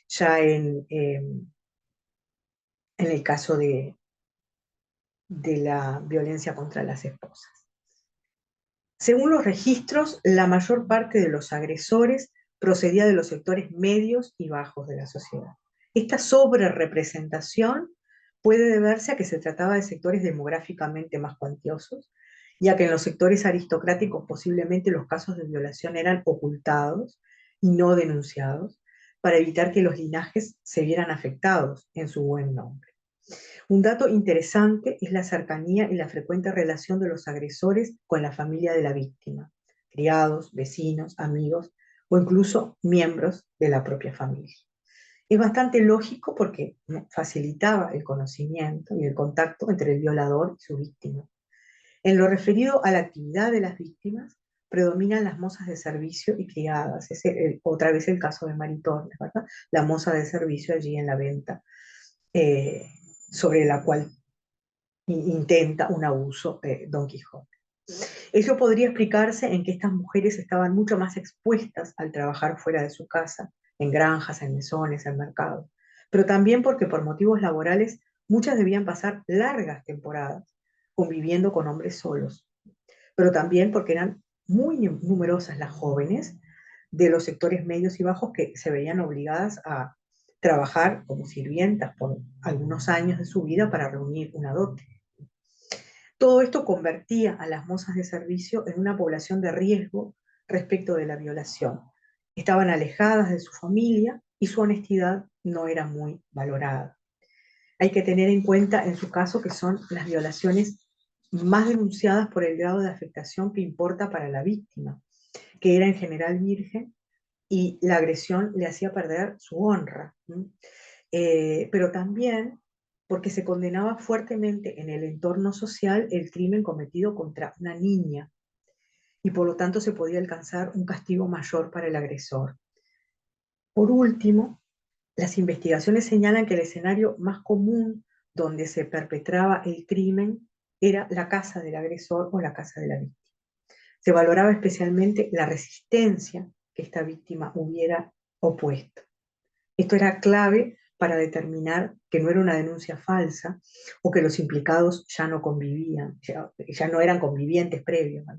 ya en el caso de la violencia contra las esposas. Según los registros, la mayor parte de los agresores procedía de los sectores medios y bajos de la sociedad. Esta sobrerepresentación puede deberse a que se trataba de sectores demográficamente más cuantiosos, ya que en los sectores aristocráticos posiblemente los casos de violación eran ocultados y no denunciados, para evitar que los linajes se vieran afectados en su buen nombre. Un dato interesante es la cercanía y la frecuente relación de los agresores con la familia de la víctima, criados, vecinos, amigos o incluso miembros de la propia familia. Es bastante lógico porque facilitaba el conocimiento y el contacto entre el violador y su víctima. En lo referido a la actividad de las víctimas, predominan las mozas de servicio y criadas. Es otra vez el caso de Mari Tormes, ¿verdad? La moza de servicio allí en la venta, sobre la cual intenta un abuso Don Quijote. Eso podría explicarse en que estas mujeres estaban mucho más expuestas al trabajar fuera de su casa, en granjas, en mesones, en mercados, pero también porque por motivos laborales muchas debían pasar largas temporadas conviviendo con hombres solos, pero también porque eran muy numerosas las jóvenes de los sectores medios y bajos que se veían obligadas a trabajar como sirvientas por algunos años de su vida para reunir una dote. Todo esto convertía a las mozas de servicio en una población de riesgo respecto de la violación. Estaban alejadas de su familia y su honestidad no era muy valorada. Hay que tener en cuenta en su caso que son las violaciones más denunciadas por el grado de afectación que importa para la víctima, que era en general virgen, y la agresión le hacía perder su honra. Pero también porque se condenaba fuertemente en el entorno social el crimen cometido contra una niña, y por lo tanto se podía alcanzar un castigo mayor para el agresor. Por último, las investigaciones señalan que el escenario más común donde se perpetraba el crimen era la casa del agresor o la casa de la víctima. Se valoraba especialmente la resistencia que esta víctima hubiera opuesto. Esto era clave para determinar que no era una denuncia falsa o que los implicados ya no convivían, ya no eran convivientes previos, ¿no?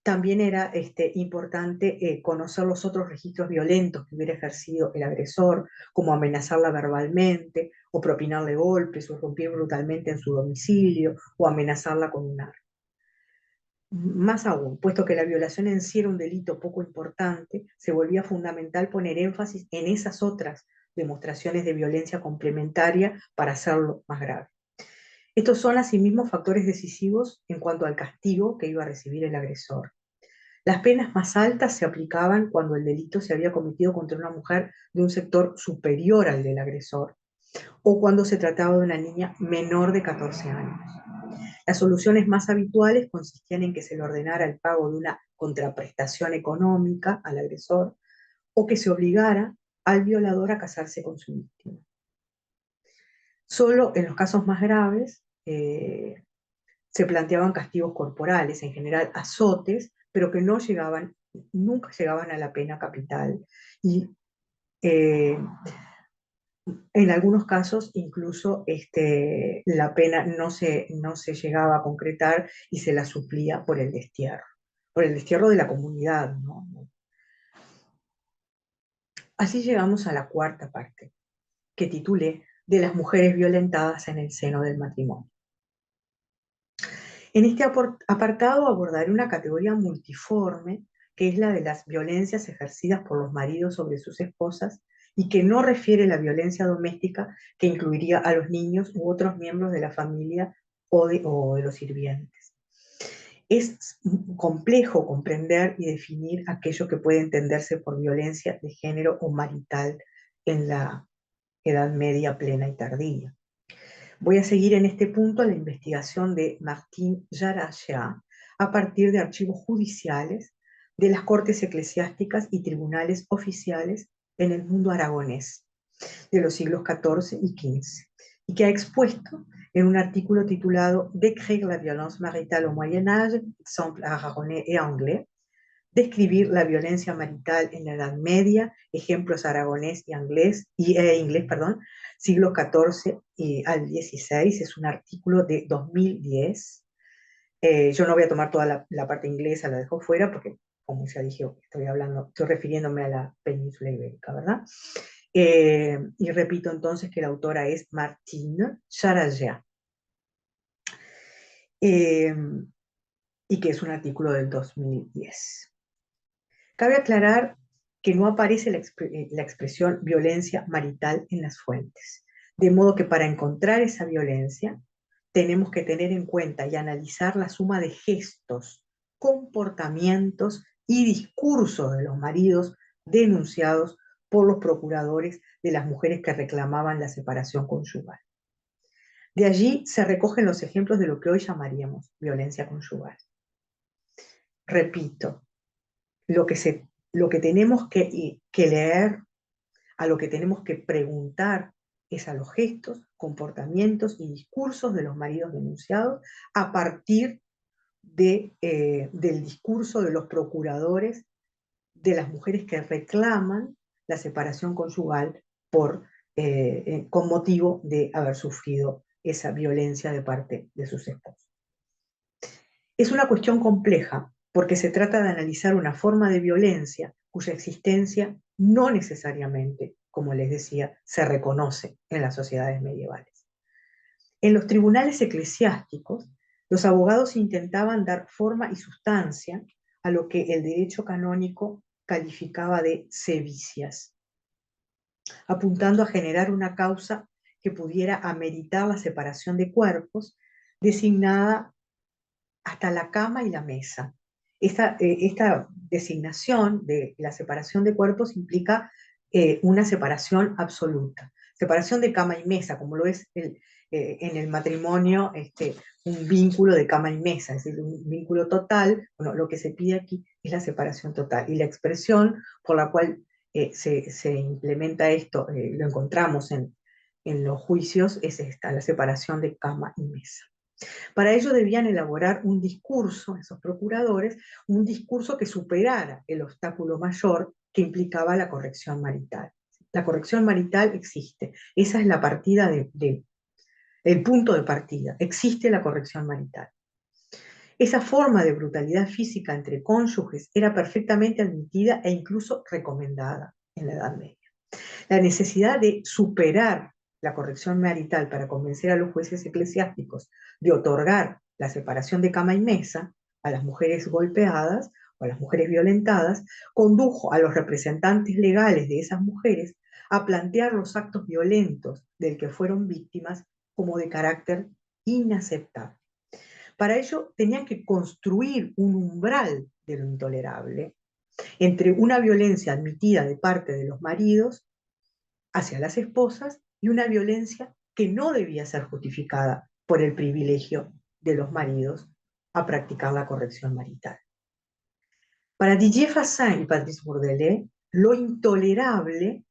también era importante conocer los otros registros violentos que hubiera ejercido el agresor, como amenazarla verbalmente, o propinarle golpes, o romper brutalmente en su domicilio, o amenazarla con un arma. Más aún, puesto que la violación en sí era un delito poco importante, se volvía fundamental poner énfasis en esas otras demostraciones de violencia complementaria para hacerlo más grave. Estos son asimismo factores decisivos en cuanto al castigo que iba a recibir el agresor. Las penas más altas se aplicaban cuando el delito se había cometido contra una mujer de un sector superior al del agresor, o cuando se trataba de una niña menor de 14 años. Las soluciones más habituales consistían en que se le ordenara el pago de una contraprestación económica al agresor, o que se obligara al violador a casarse con su víctima. Solo en los casos más graves se planteaban castigos corporales, en general azotes, pero que nunca llegaban a la pena capital. Y en algunos casos incluso la pena no se llegaba a concretar y se la suplía por el destierro de la comunidad, ¿no? Así llegamos a la cuarta parte, que titulé de las mujeres violentadas en el seno del matrimonio. En este apartado abordaré una categoría multiforme, que es la de las violencias ejercidas por los maridos sobre sus esposas y que no refiere a la violencia doméstica, que incluiría a los niños u otros miembros de la familia o de los sirvientes. Es complejo comprender y definir aquello que puede entenderse por violencia de género o marital en la Edad Media plena y tardía. Voy a seguir en este punto la investigación de Martín Jarachat a partir de archivos judiciales de las cortes eclesiásticas y tribunales oficiales en el mundo aragonés de los siglos XIV y XV, y que ha expuesto en un artículo titulado Décrire la violence maritale au Moyen Âge, exemple aragonais et anglais, describir la violencia marital en la Edad Media, ejemplos aragonés y inglés, siglos XIV al XVI, es un artículo de 2010. Yo no voy a tomar toda la parte inglesa, la dejo fuera, porque, como ya dije, estoy refiriéndome a la península ibérica, ¿verdad? Y repito entonces que la autora es Martine Jarachat, y que es un artículo del 2010. Cabe aclarar que no aparece la expresión violencia marital en las fuentes, de modo que para encontrar esa violencia tenemos que tener en cuenta y analizar la suma de gestos, comportamientos y discursos de los maridos denunciados por los procuradores de las mujeres que reclamaban la separación conyugal. De allí se recogen los ejemplos de lo que hoy llamaríamos violencia conyugal. Repito, lo que tenemos que leer, a lo que tenemos que preguntar, es a los gestos, comportamientos y discursos de los maridos denunciados a partir del discurso de los procuradores de las mujeres que reclaman la separación conyugal con motivo de haber sufrido esa violencia de parte de sus esposos. Es una cuestión compleja porque se trata de analizar una forma de violencia cuya existencia no necesariamente, como les decía, se reconoce en las sociedades medievales. En los tribunales eclesiásticos, los abogados intentaban dar forma y sustancia a lo que el derecho canónico calificaba de sedicias, apuntando a generar una causa que pudiera ameritar la separación de cuerpos, designada hasta la cama y la mesa. Esta designación de la separación de cuerpos implica una separación absoluta. Separación de cama y mesa, como lo es en el matrimonio, un vínculo de cama y mesa, es decir, un vínculo total. Bueno, lo que se pide aquí es la separación total. Y la expresión por la cual se implementa esto, lo encontramos en los juicios, es esta, la separación de cama y mesa. Para ello debían elaborar un discurso, esos procuradores, un discurso que superara el obstáculo mayor que implicaba la corrección marital. La corrección marital existe, esa es la partida el punto de partida, existe la corrección marital. Esa forma de brutalidad física entre cónyuges era perfectamente admitida e incluso recomendada en la Edad Media. La necesidad de superar la corrección marital para convencer a los jueces eclesiásticos de otorgar la separación de cama y mesa a las mujeres golpeadas o a las mujeres violentadas, condujo a los representantes legales de esas mujeres a plantear los actos violentos del que fueron víctimas como de carácter inaceptable. Para ello tenían que construir un umbral de lo intolerable entre una violencia admitida de parte de los maridos hacia las esposas y una violencia que no debía ser justificada por el privilegio de los maridos a practicar la corrección marital. Para Didier Fassin y Patrice Bourdelet, lo intolerable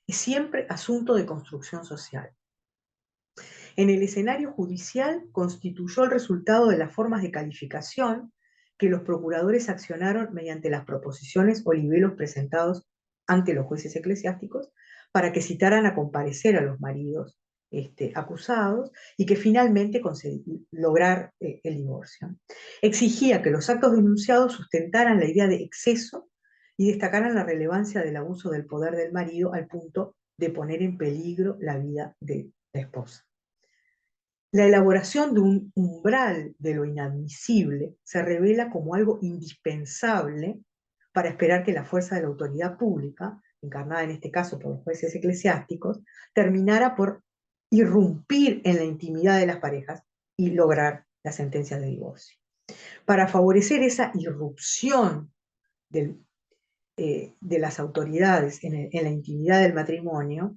es siempre asunto de construcción social. En el escenario judicial constituyó el resultado de las formas de calificación que los procuradores accionaron mediante las proposiciones o libelos presentados ante los jueces eclesiásticos para que citaran a comparecer a los maridos acusados y que finalmente lograr el divorcio. Exigía que los actos denunciados sustentaran la idea de exceso y destacaran la relevancia del abuso del poder del marido al punto de poner en peligro la vida de la esposa. La elaboración de un umbral de lo inadmisible se revela como algo indispensable para esperar que la fuerza de la autoridad pública, encarnada en este caso por los jueces eclesiásticos, terminara por irrumpir en la intimidad de las parejas y lograr la sentencia de divorcio. Para favorecer esa irrupción de las autoridades en la intimidad del matrimonio,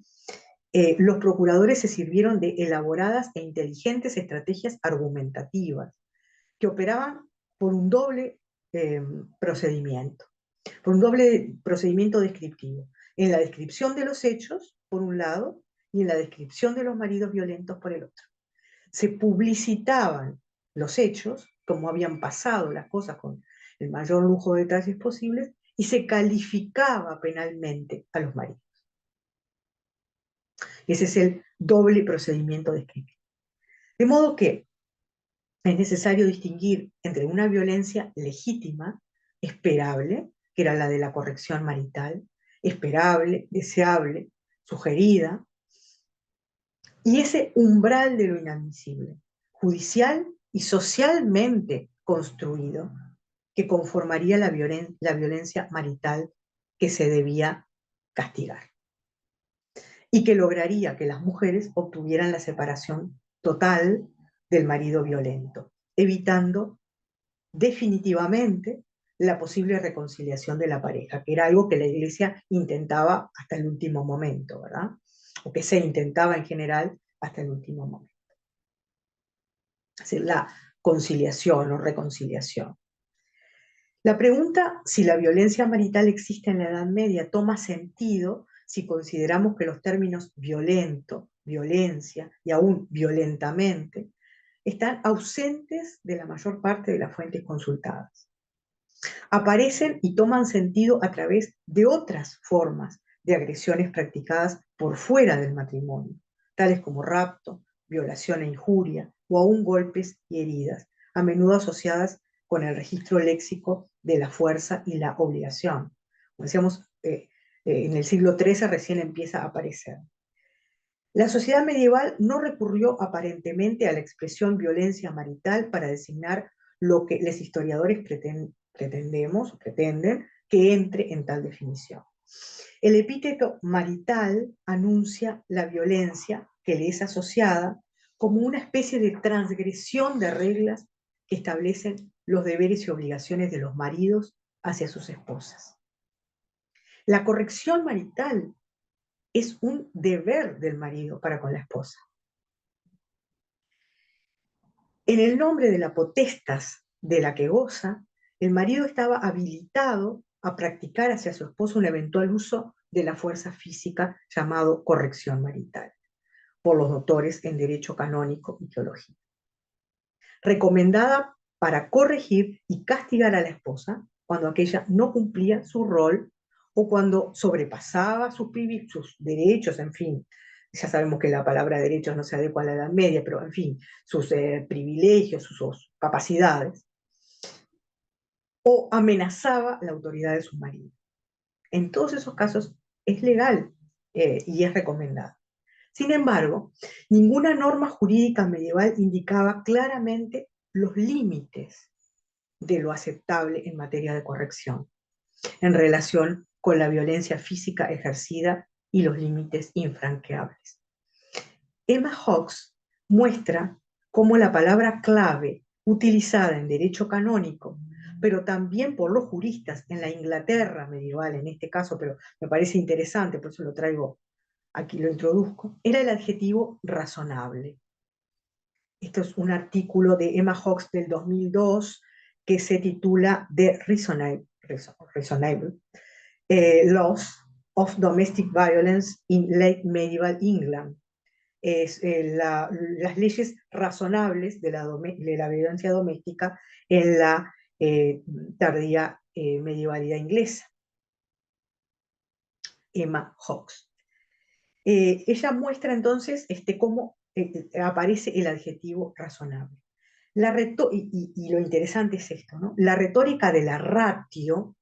los procuradores se sirvieron de elaboradas e inteligentes estrategias argumentativas que operaban por un doble procedimiento, por un doble procedimiento descriptivo. En la descripción de los hechos, por un lado, y en la descripción de los maridos violentos, por el otro. Se publicitaban los hechos, como habían pasado las cosas con el mayor lujo de detalles posibles, y se calificaba penalmente a los maridos. Ese es el doble procedimiento descriptivo. De modo que es necesario distinguir entre una violencia legítima, esperable, que era la de la corrección marital, esperable, deseable, sugerida, y ese umbral de lo inadmisible, judicial y socialmente construido, que conformaría la violencia marital que se debía castigar y que lograría que las mujeres obtuvieran la separación total del marido violento, evitando definitivamente la posible reconciliación de la pareja, que era algo que la Iglesia intentaba hasta el último momento, ¿verdad? O que se intentaba en general hasta el último momento. Es decir, la conciliación o reconciliación. La pregunta si la violencia marital existe en la Edad Media toma sentido si consideramos que los términos violento, violencia y aún violentamente están ausentes de la mayor parte de las fuentes consultadas. Aparecen y toman sentido a través de otras formas de agresiones practicadas por fuera del matrimonio, tales como rapto, violación e injuria, o aún golpes y heridas, a menudo asociadas con el registro léxico de la fuerza y la obligación. Como decíamos, en el siglo XIII recién empieza a aparecer. La sociedad medieval no recurrió aparentemente a la expresión violencia marital para designar lo que los historiadores pretenden que entre en tal definición. El epíteto marital anuncia la violencia que le es asociada como una especie de transgresión de reglas que establecen los deberes y obligaciones de los maridos hacia sus esposas. La corrección marital es un deber del marido para con la esposa. En el nombre de la potestas de la que goza, el marido estaba habilitado a practicar hacia su esposa un eventual uso de la fuerza física llamado corrección marital, por los doctores en derecho canónico y teología. Recomendada para corregir y castigar a la esposa cuando aquella no cumplía su rol o cuando sobrepasaba sus derechos, en fin. Ya sabemos que la palabra derechos no se adecua a la Edad Media, pero en fin, sus privilegios, sus capacidades. o amenazaba la autoridad de su marido. En todos esos casos es legal y es recomendado. Sin embargo, ninguna norma jurídica medieval indicaba claramente los límites de lo aceptable en materia de corrección, en relación con la violencia física ejercida y los límites infranqueables. Emma Hawkes muestra cómo la palabra clave utilizada en derecho canónico, pero también por los juristas en la Inglaterra medieval, en este caso, pero me parece interesante, por eso lo traigo aquí, lo introduzco, era el adjetivo razonable. Esto es un artículo de Emma Hawkes del 2002 que se titula The Reasonable Laws of Domestic Violence in Late Medieval England. Es las leyes razonables de la violencia doméstica en la tardía medievalidad inglesa. Emma Hawkes. Ella muestra entonces cómo aparece el adjetivo razonable. Y lo interesante es esto, ¿no? La retórica de la ratio,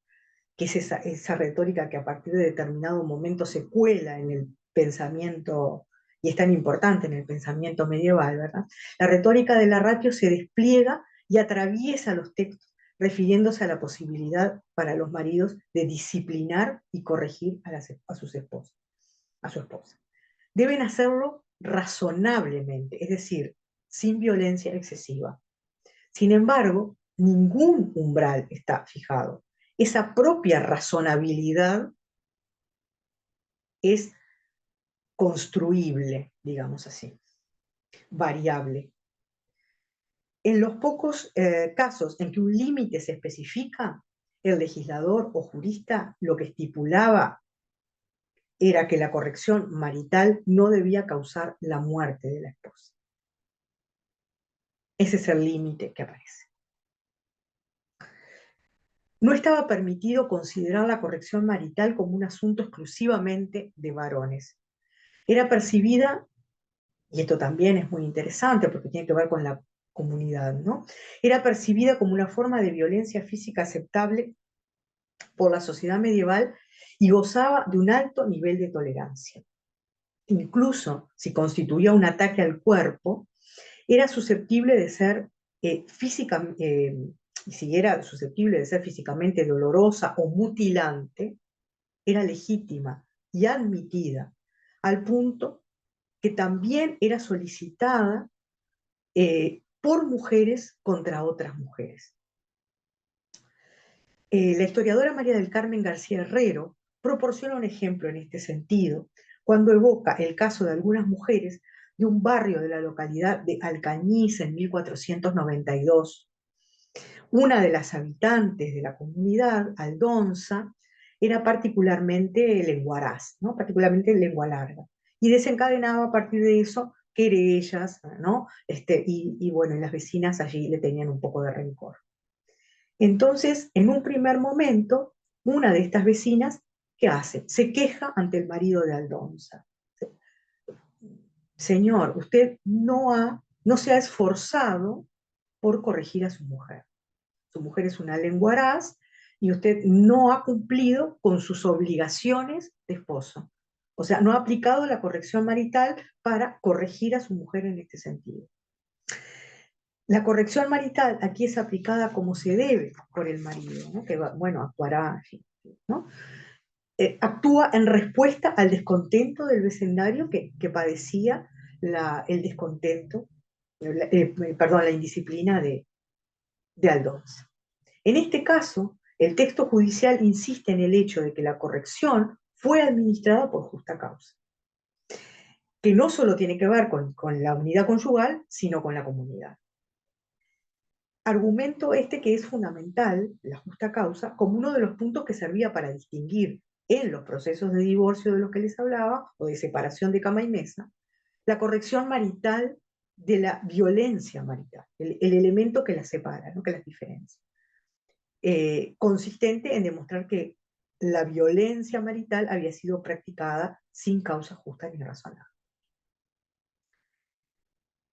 que es esa retórica que a partir de determinado momento se cuela en el pensamiento, y es tan importante en el pensamiento medieval, ¿verdad? La retórica de la ratio se despliega y atraviesa los textos, refiriéndose a la posibilidad para los maridos de disciplinar y corregir a sus esposas, a su esposa. Deben hacerlo razonablemente, es decir, sin violencia excesiva. Sin embargo, ningún umbral está fijado. Esa propia razonabilidad es construible, digamos así, variable. En los pocos casos en que un límite se especifica, el legislador o jurista lo que estipulaba era que la corrección marital no debía causar la muerte de la esposa. Ese es el límite que aparece. No estaba permitido considerar la corrección marital como un asunto exclusivamente de varones. Era percibida, y esto también es muy interesante porque tiene que ver con la comunidad, ¿no? Era percibida como una forma de violencia física aceptable por la sociedad medieval y gozaba de un alto nivel de tolerancia. Incluso si constituía un ataque al cuerpo, era susceptible de ser si era susceptible de ser físicamente dolorosa o mutilante, era legítima y admitida, al punto que también era solicitada por mujeres contra otras mujeres. La historiadora María del Carmen García Herrero proporciona un ejemplo en este sentido, cuando evoca el caso de algunas mujeres de un barrio de la localidad de Alcañiz en 1492. Una de las habitantes de la comunidad, Aldonza, era particularmente lenguaraz, ¿no? Particularmente lengua larga, y desencadenaba a partir de eso querellas, ¿no? Y bueno, y las vecinas allí le tenían un poco de rencor. Entonces, en un primer momento, una de estas vecinas, ¿qué hace? Se queja ante el marido de Aldonza. Señor, usted no se ha esforzado por corregir a su mujer. Su mujer es una lenguaraz y usted no ha cumplido con sus obligaciones de esposo. O sea, no ha aplicado la corrección marital para corregir a su mujer en este sentido. La corrección marital aquí es aplicada como se debe por el marido, ¿no? Que bueno, actuará, ¿no? Actúa en respuesta al descontento del vecindario que padecía el descontento, la indisciplina de Aldonza. En este caso, el texto judicial insiste en el hecho de que la corrección fue administrada por justa causa, que no solo tiene que ver con la unidad conyugal, sino con la comunidad. Argumento que es fundamental, la justa causa, como uno de los puntos que servía para distinguir en los procesos de divorcio de los que les hablaba, o de separación de cama y mesa, la corrección marital de la violencia marital, el elemento que las separa, ¿no? Que las diferencia. Consistente en demostrar que la violencia marital había sido practicada sin causa justa ni razonable.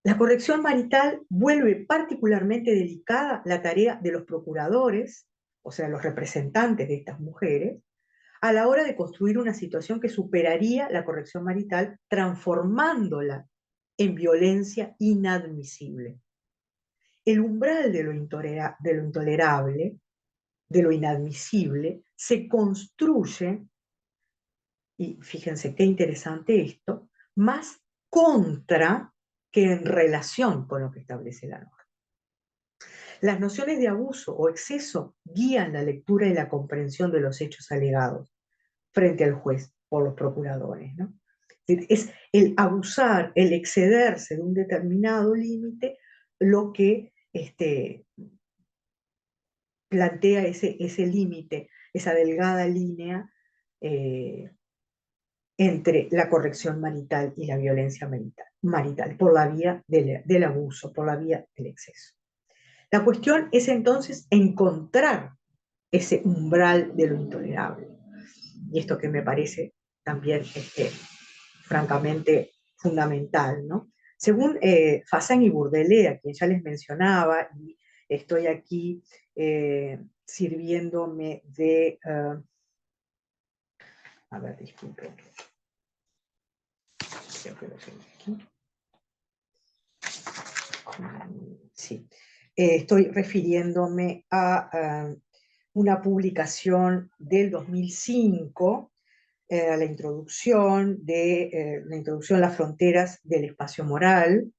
La corrección marital vuelve particularmente delicada la tarea de los procuradores o sea, los representantes de estas mujeres, a la hora de construir una situación que superaría la corrección marital, transformándola en violencia inadmisible. El umbral de lo intolerable, de lo inadmisible, se construye, y fíjense qué interesante esto, más contra que en relación con lo que establece la norma. Las nociones de abuso o exceso guían la lectura y la comprensión de los hechos alegados frente al juez por los procuradores, ¿no? Es el abusar, el excederse de un determinado límite lo que plantea ese límite, esa delgada línea entre la corrección marital y la violencia marital por la vía del abuso, por la vía del exceso. La cuestión es entonces encontrar ese umbral de lo intolerable. Y esto que me parece también francamente fundamental, ¿no? Según Fassin y Bourdelais, a quien ya les mencionaba, y estoy aquí sirviéndome de... a ver, disculpen. Creo que lo tengo aquí. Sí. Estoy refiriéndome a una publicación del 2005, a la introducción a las fronteras del espacio moral,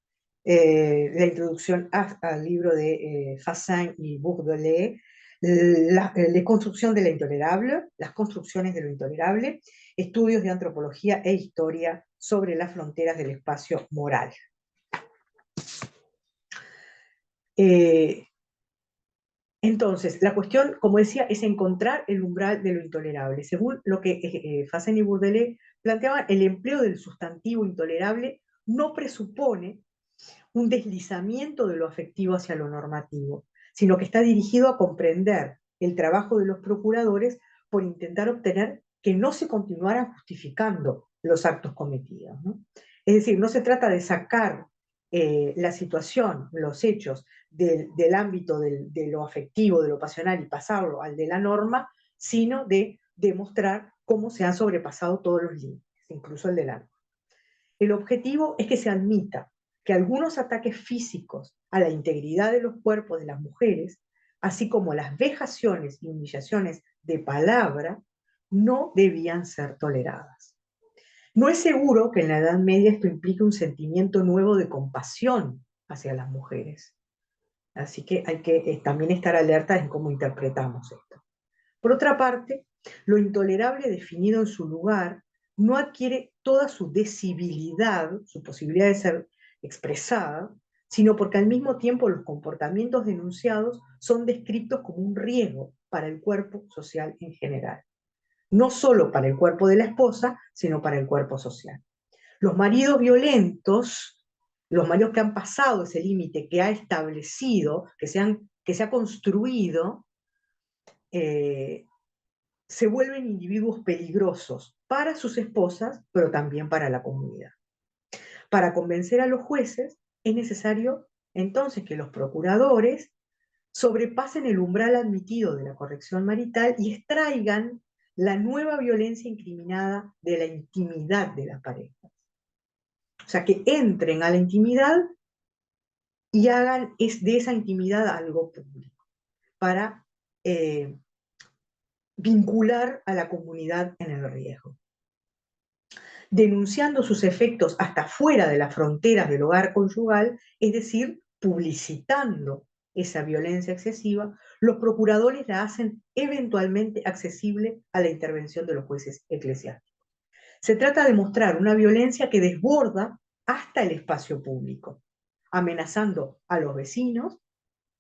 la introducción al libro de Fassin y Bourdelais, la construcción de la intolerable, las construcciones de lo intolerable, estudios de antropología e historia sobre las fronteras del espacio moral. Entonces, la cuestión, como decía, es encontrar el umbral de lo intolerable. Según lo que Fassin y Bourdelais planteaban, el empleo del sustantivo intolerable no presupone un deslizamiento de lo afectivo hacia lo normativo, sino que está dirigido a comprender el trabajo de los procuradores por intentar obtener que no se continuaran justificando los actos cometidos, ¿no? Es decir, no se trata de sacar la situación, los hechos del ámbito de lo afectivo, de lo pasional y pasarlo al de la norma, sino de demostrar cómo se han sobrepasado todos los límites, incluso el de la norma. El objetivo es que se admita que algunos ataques físicos a la integridad de los cuerpos de las mujeres, así como las vejaciones y humillaciones de palabra, no debían ser toleradas. No es seguro que en la Edad Media esto implique un sentimiento nuevo de compasión hacia las mujeres. Así que hay que también estar alertas en cómo interpretamos esto. Por otra parte, lo intolerable definido en su lugar no adquiere toda su decibilidad, su posibilidad de ser expresada, sino porque al mismo tiempo los comportamientos denunciados son descritos como un riesgo para el cuerpo social en general. No solo para el cuerpo de la esposa, sino para el cuerpo social. Los maridos violentos, los maridos que han pasado ese límite, que ha establecido, que se ha construido, se vuelven individuos peligrosos para sus esposas, pero también para la comunidad. Para convencer a los jueces, es necesario entonces que los procuradores sobrepasen el umbral admitido de la corrección marital y extraigan la nueva violencia incriminada de la intimidad de las parejas. O sea, que entren a la intimidad y hagan de esa intimidad algo público, para vincular a la comunidad en el riesgo. Denunciando sus efectos hasta fuera de las fronteras del hogar conyugal, es decir, publicitando esa violencia excesiva, los procuradores la hacen eventualmente accesible a la intervención de los jueces eclesiásticos. Se trata de mostrar una violencia que desborda hasta el espacio público, amenazando a los vecinos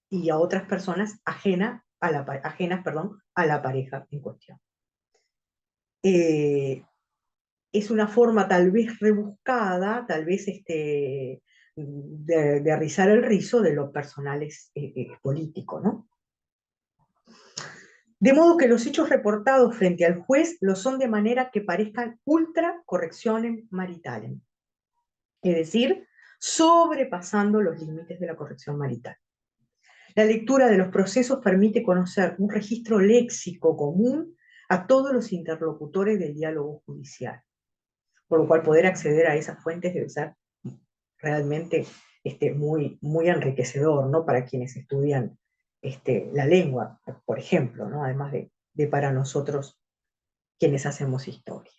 y a otras personas ajenas a la pareja en cuestión. Es una forma tal vez rebuscada, tal vez de rizar el rizo de lo personal político, ¿no? De modo que los hechos reportados frente al juez lo son de manera que parezcan ultra correcciones maritales, es decir, sobrepasando los límites de la corrección marital. La lectura de los procesos permite conocer un registro léxico común a todos los interlocutores del diálogo judicial, por lo cual poder acceder a esas fuentes debe ser realmente muy enriquecedor, ¿no? Para quienes estudian la lengua, por ejemplo, ¿no? Además de para nosotros quienes hacemos historia.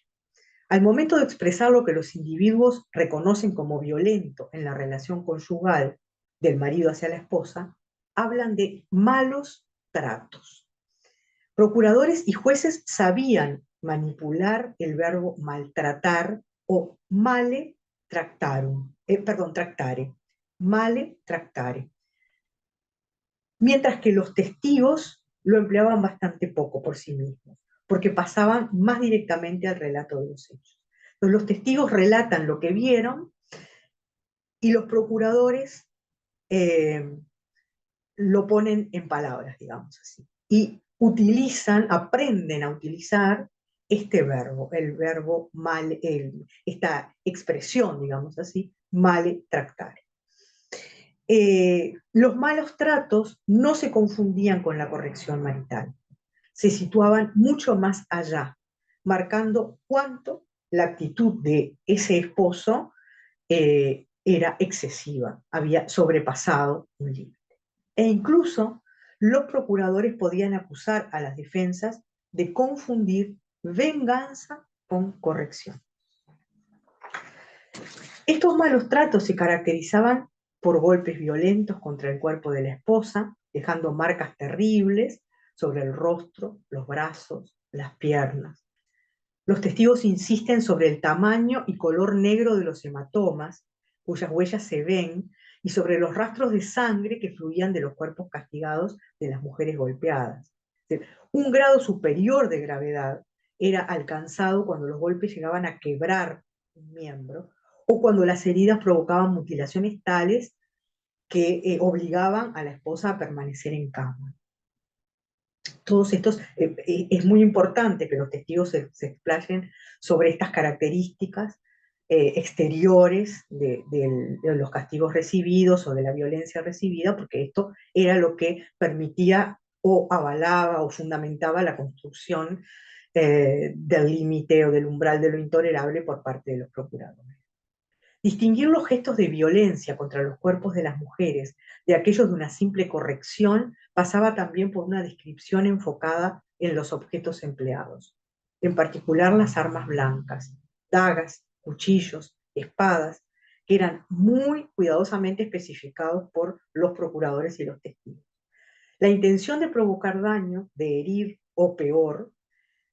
Al momento de expresar lo que los individuos reconocen como violento en la relación conyugal del marido hacia la esposa, hablan de malos tratos. Procuradores y jueces sabían manipular el verbo maltratar o male tractarum, tractare, male tractare, mientras que los testigos lo empleaban bastante poco por sí mismos, porque pasaban más directamente al relato de los hechos. Entonces, los testigos relatan lo que vieron y los procuradores eh, lo ponen en palabras, digamos así. Y aprenden a utilizar este verbo, el verbo mal, esta expresión, digamos así, male tractare. Los malos tratos no se confundían con la corrección marital, se situaban mucho más allá, marcando cuánto la actitud de ese esposo era excesiva, había sobrepasado un límite. E incluso los procuradores podían acusar a las defensas de confundir venganza con corrección. Estos malos tratos se caracterizaban por golpes violentos contra el cuerpo de la esposa, dejando marcas terribles sobre el rostro, los brazos, las piernas. Los testigos insisten sobre el tamaño y color negro de los hematomas, cuyas huellas se ven, y sobre los rastros de sangre que fluían de los cuerpos castigados de las mujeres golpeadas. Un grado superior de gravedad era alcanzado cuando los golpes llegaban a quebrar un miembro o cuando las heridas provocaban mutilaciones tales que obligaban a la esposa a permanecer en cama. Todos estos, es muy importante que los testigos se explayen sobre estas características exteriores de los castigos recibidos o de la violencia recibida, porque esto era lo que permitía o avalaba o fundamentaba la construcción del límite o del umbral de lo intolerable por parte de los procuradores. Distinguir los gestos de violencia contra los cuerpos de las mujeres de aquellos de una simple corrección pasaba también por una descripción enfocada en los objetos empleados, en particular las armas blancas, dagas, cuchillos, espadas, que eran muy cuidadosamente especificados por los procuradores y los testigos. La intención de provocar daño, de herir o peor,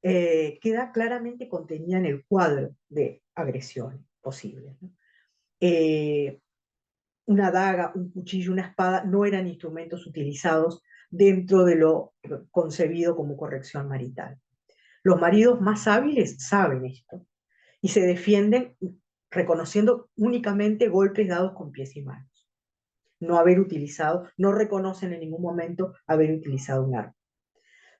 queda claramente contenida en el cuadro de agresiones posibles, ¿no? Una daga, un cuchillo, una espada no eran instrumentos utilizados dentro de lo concebido como corrección marital. Los maridos más hábiles saben esto y se defienden reconociendo únicamente golpes dados con pies y manos. No reconocen en ningún momento haber utilizado un arma.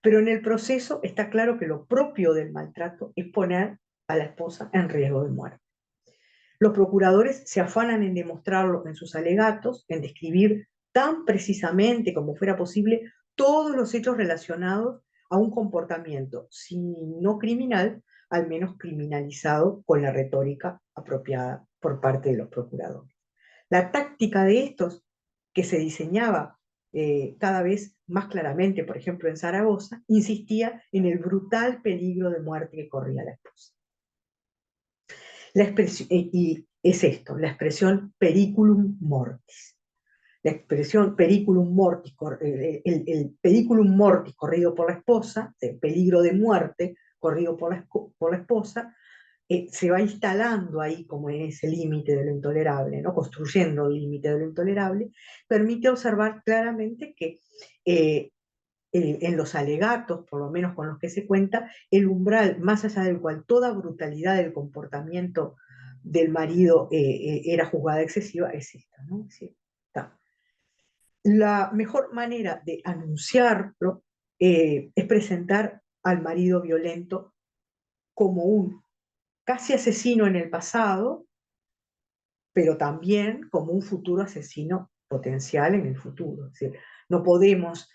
Pero en el proceso está claro que lo propio del maltrato es poner a la esposa en riesgo de muerte. Los procuradores se afanan en demostrarlo en sus alegatos, en describir tan precisamente como fuera posible todos los hechos relacionados a un comportamiento, si no criminal, al menos criminalizado con la retórica apropiada por parte de los procuradores. La táctica de estos, que se diseñaba cada vez más claramente, por ejemplo en Zaragoza, insistía en el brutal peligro de muerte que corría la esposa. Y es esto, la expresión periculum mortis. La expresión periculum mortis, el periculum mortis corrido por la esposa, el peligro de muerte corrido por la esposa, se va instalando ahí como en ese límite de lo intolerable, ¿no? Construyendo el límite de lo intolerable, permite observar claramente que en los alegatos, por lo menos con los que se cuenta, el umbral más allá del cual toda brutalidad del comportamiento del marido era juzgada excesiva es esta, ¿no? Sí, está. La mejor manera de anunciarlo es presentar al marido violento como un casi asesino en el pasado, pero también como un futuro asesino potencial en el futuro. Es decir, no podemos,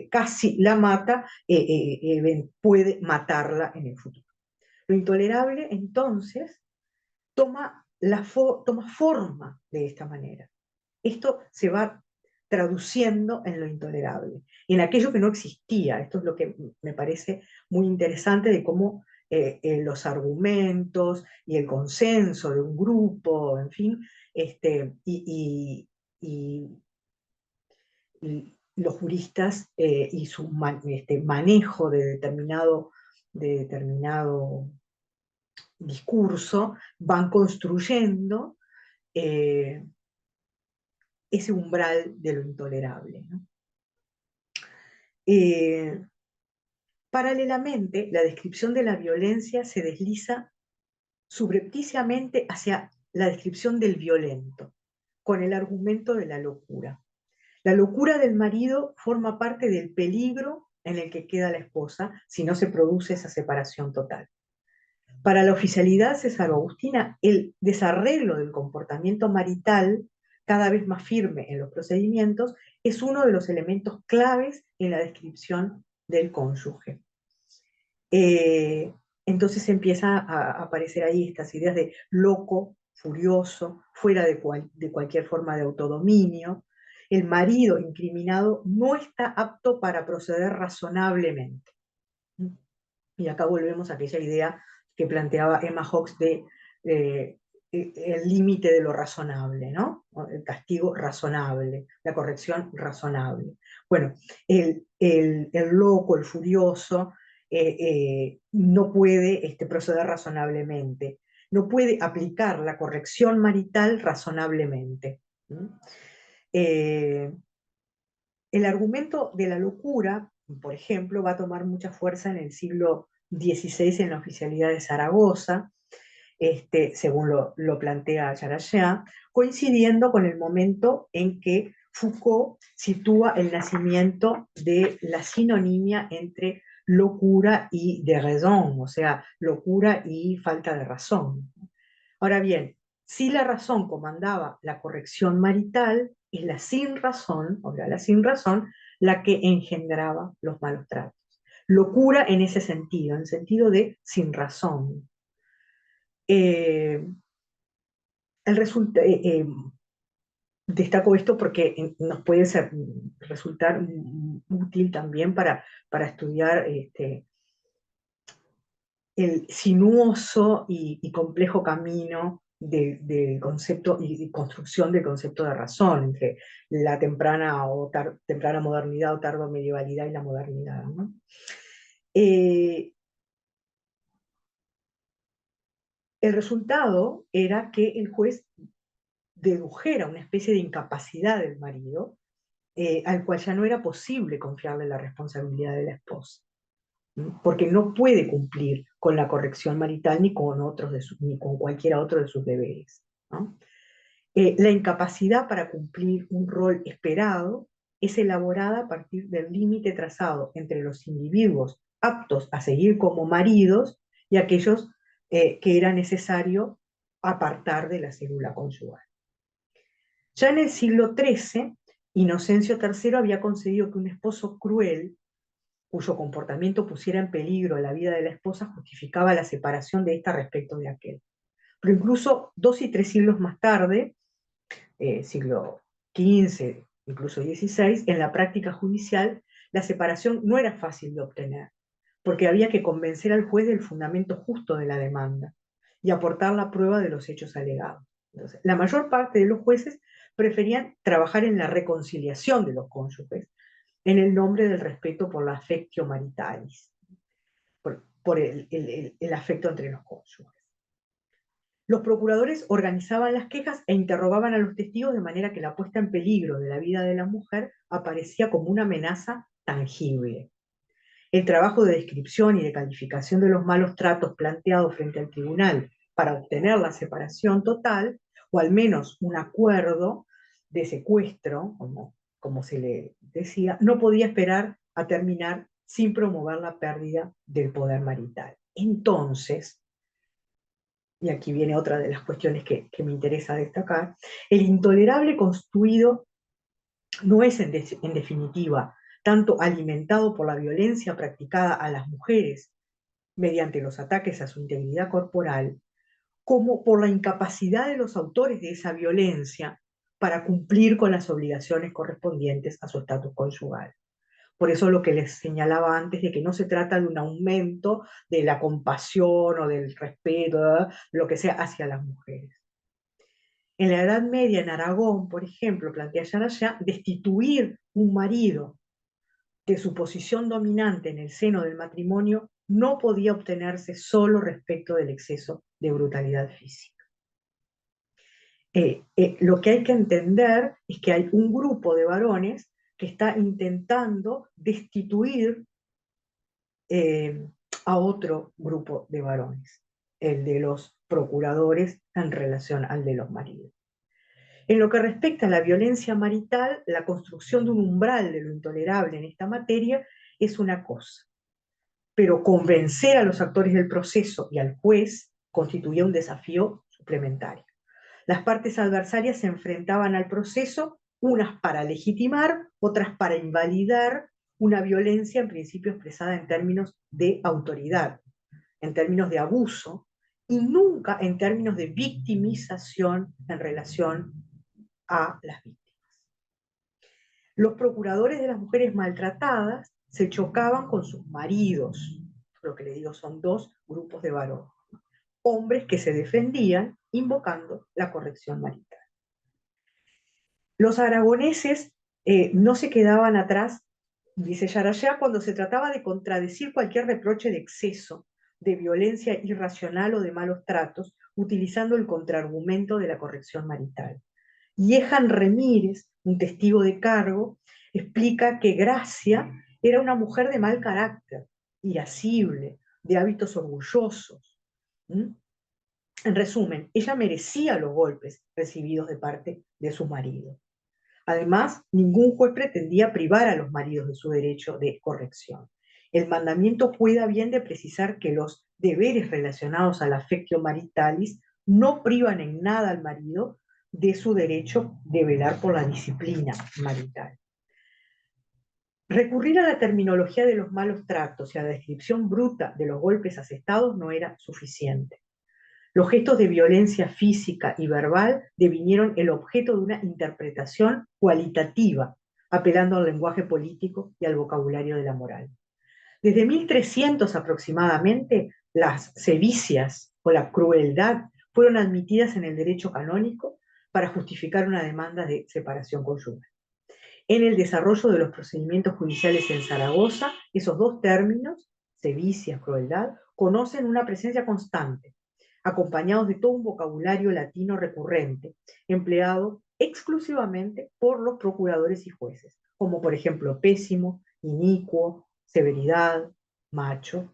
casi la mata, puede matarla en el futuro. Lo intolerable, entonces, toma forma de esta manera. Esto se va traduciendo en lo intolerable, en aquello que no existía. Esto es lo que me parece muy interesante de cómo los argumentos y el consenso de un grupo, en fin, y los juristas y su manejo de determinado discurso van construyendo eh, ese umbral de lo intolerable, ¿no? Eh, Paralelamente, la descripción de la violencia se desliza subrepticiamente hacia la descripción del violento, con el argumento de la locura. La locura del marido forma parte del peligro en el que queda la esposa si no se produce esa separación total. Para la oficialidad cesaro-agustina, el desarreglo del comportamiento marital, cada vez más firme en los procedimientos, es uno de los elementos claves en la descripción del cónyuge. Entonces empieza a aparecer ahí estas ideas de loco, furioso, fuera de cualquier forma de autodominio. El marido incriminado no está apto para proceder razonablemente. Y acá volvemos a aquella idea que planteaba Emma Hawkes de el límite de lo razonable, ¿no? El castigo razonable, la corrección razonable. Bueno, el loco, el furioso, no puede proceder razonablemente, no puede aplicar la corrección marital razonablemente. Eh, el argumento de la locura, por ejemplo, va a tomar mucha fuerza en el siglo XVI en la oficialidad de Zaragoza, según lo plantea Charachá, coincidiendo con el momento en que Foucault sitúa el nacimiento de la sinonimia entre locura y de raison, o sea, locura y falta de razón. Ahora bien, si la razón comandaba la corrección marital, es la sin razón, o sea, la sin razón, la que engendraba los malos tratos. Locura en ese sentido, en el sentido de sin razón. Eh, Destaco esto porque nos puede resultar útil también para estudiar el sinuoso y complejo camino del concepto y construcción del concepto de razón entre la temprana modernidad o tardo medievalidad y la modernidad, ¿no? El resultado era que el juez dedujera una especie de incapacidad del marido, al cual ya no era posible confiarle la responsabilidad de la esposa, porque no puede cumplir con la corrección marital ni ni con cualquiera otro de sus deberes, ¿no? La incapacidad para cumplir un rol esperado es elaborada a partir del límite trazado entre los individuos aptos a seguir como maridos y aquellos que era necesario apartar de la célula conyugal. Ya en el siglo XIII, Inocencio III había concedido que un esposo cruel, cuyo comportamiento pusiera en peligro la vida de la esposa, justificaba la separación de esta respecto de aquel. Pero incluso 2 y 3 siglos más tarde, siglo XV, incluso XVI, en la práctica judicial, la separación no era fácil de obtener, porque había que convencer al juez del fundamento justo de la demanda y aportar la prueba de los hechos alegados. Entonces, la mayor parte de los jueces preferían trabajar en la reconciliación de los cónyuges, en el nombre del respeto por la affectio maritalis, por el afecto entre los cónyuges. Los procuradores organizaban las quejas e interrogaban a los testigos de manera que la puesta en peligro de la vida de la mujer aparecía como una amenaza tangible. El trabajo de descripción y de calificación de los malos tratos planteados frente al tribunal para obtener la separación total, o al menos un acuerdo de secuestro, como se le decía, no podía esperar a terminar sin promover la pérdida del poder marital. Entonces, y aquí viene otra de las cuestiones que me interesa destacar, el intolerable construido no es en definitiva tanto alimentado por la violencia practicada a las mujeres mediante los ataques a su integridad corporal, como por la incapacidad de los autores de esa violencia para cumplir con las obligaciones correspondientes a su estatus conyugal. Por eso lo que les señalaba antes de que no se trata de un aumento de la compasión o del respeto, lo que sea, hacia las mujeres. En la Edad Media, en Aragón, por ejemplo, plantea Yarayá, destituir un marido de su posición dominante en el seno del matrimonio no podía obtenerse solo respecto del exceso de brutalidad física. Lo que hay que entender es que hay un grupo de varones que está intentando destituir a otro grupo de varones, el de los procuradores en relación al de los maridos. En lo que respecta a la violencia marital, la construcción de un umbral de lo intolerable en esta materia es una cosa, pero convencer a los actores del proceso y al juez constituía un desafío suplementario. Las partes adversarias se enfrentaban al proceso, unas para legitimar, otras para invalidar una violencia en principio expresada en términos de autoridad, en términos de abuso, y nunca en términos de victimización en relación a las víctimas. Los procuradores de las mujeres maltratadas se chocaban con sus maridos, lo que le digo son dos grupos de varones, hombres que se defendían invocando la corrección marital. Los aragoneses no se quedaban atrás, dice Yarayá, cuando se trataba de contradecir cualquier reproche de exceso, de violencia irracional o de malos tratos, utilizando el contraargumento de la corrección marital. Yehan Remírez, un testigo de cargo, explica que Gracia era una mujer de mal carácter, irascible, de hábitos orgullosos. En resumen, ella merecía los golpes recibidos de parte de su marido. Además, ningún juez pretendía privar a los maridos de su derecho de corrección. El mandamiento cuida bien de precisar que los deberes relacionados al affectio maritalis no privan en nada al marido de su derecho de velar por la disciplina marital. Recurrir a la terminología de los malos tratos y a la descripción bruta de los golpes asestados no era suficiente. Los gestos de violencia física y verbal devinieron el objeto de una interpretación cualitativa, apelando al lenguaje político y al vocabulario de la moral. Desde 1300 aproximadamente, las sevicias o la crueldad fueron admitidas en el derecho canónico para justificar una demanda de separación conyugal. En el desarrollo de los procedimientos judiciales en Zaragoza, esos dos términos, sevicia, crueldad, conocen una presencia constante, acompañados de todo un vocabulario latino recurrente, empleado exclusivamente por los procuradores y jueces, como por ejemplo pésimo, inicuo, severidad, macho.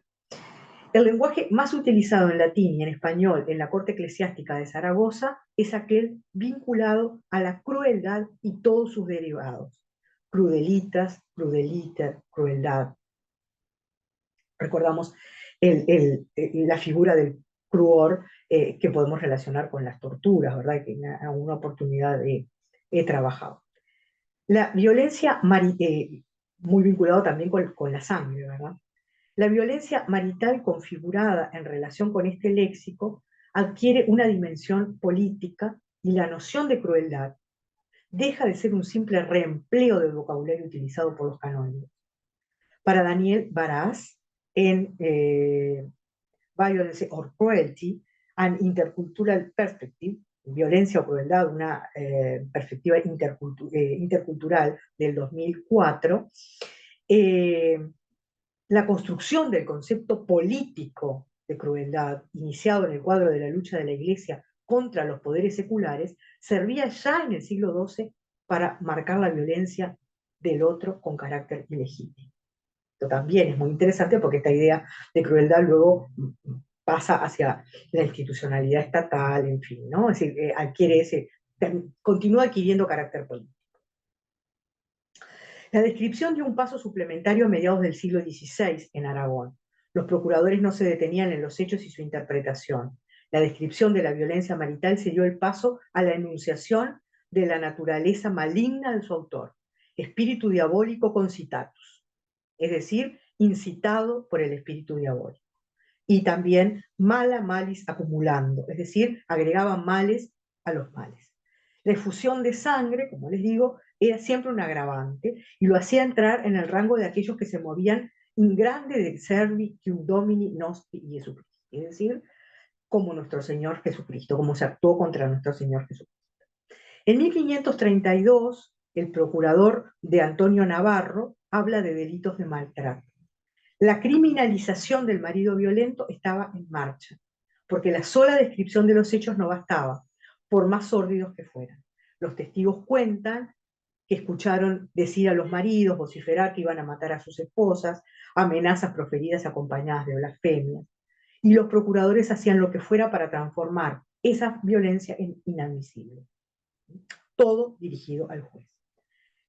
El lenguaje más utilizado en latín y en español en la corte eclesiástica de Zaragoza es aquel vinculado a la crueldad y todos sus derivados. Crudelitas, crudeliter, crueldad. Recordamos la figura del cruor que podemos relacionar con las torturas, ¿verdad? Que en alguna oportunidad he trabajado. La violencia, muy vinculado también con la sangre, ¿verdad? La violencia marital configurada en relación con este léxico adquiere una dimensión política y la noción de crueldad deja de ser un simple reempleo del vocabulario utilizado por los canónigos. Para Daniel Baraz, en Violence or Cruelty, an Intercultural Perspective, violencia o crueldad, una perspectiva intercultural del 2004, la construcción del concepto político de crueldad, iniciado en el cuadro de la lucha de la Iglesia contra los poderes seculares, servía ya en el siglo XII para marcar la violencia del otro con carácter ilegítimo. Esto también es muy interesante porque esta idea de crueldad luego pasa hacia la institucionalidad estatal, en fin, ¿no? Es decir, continúa adquiriendo carácter político. La descripción dio un paso suplementario a mediados del siglo XVI en Aragón. Los procuradores no se detenían en los hechos y su interpretación. La descripción de la violencia marital se dio el paso a la enunciación de la naturaleza maligna de su autor. espíritu diabólico concitatus, es decir, incitado por el espíritu diabólico. Y también mala malis acumulando, es decir, agregaban males a los males. La efusión de sangre, como les digo, era siempre un agravante y lo hacía entrar en el rango de aquellos que se movían in grande de servi cum domini nostri Jesucristi, es decir, como nuestro Señor Jesucristo, como se actuó contra nuestro Señor Jesucristo. En 1532, el procurador de Antonio Navarro habla de delitos de maltrato. La criminalización del marido violento estaba en marcha, porque la sola descripción de los hechos no bastaba, por más sórdidos que fueran. Los testigos cuentan que escucharon decir a los maridos, vociferar que iban a matar a sus esposas, amenazas proferidas acompañadas de blasfemias, y los procuradores hacían lo que fuera para transformar esa violencia en inadmisible. Todo dirigido al juez.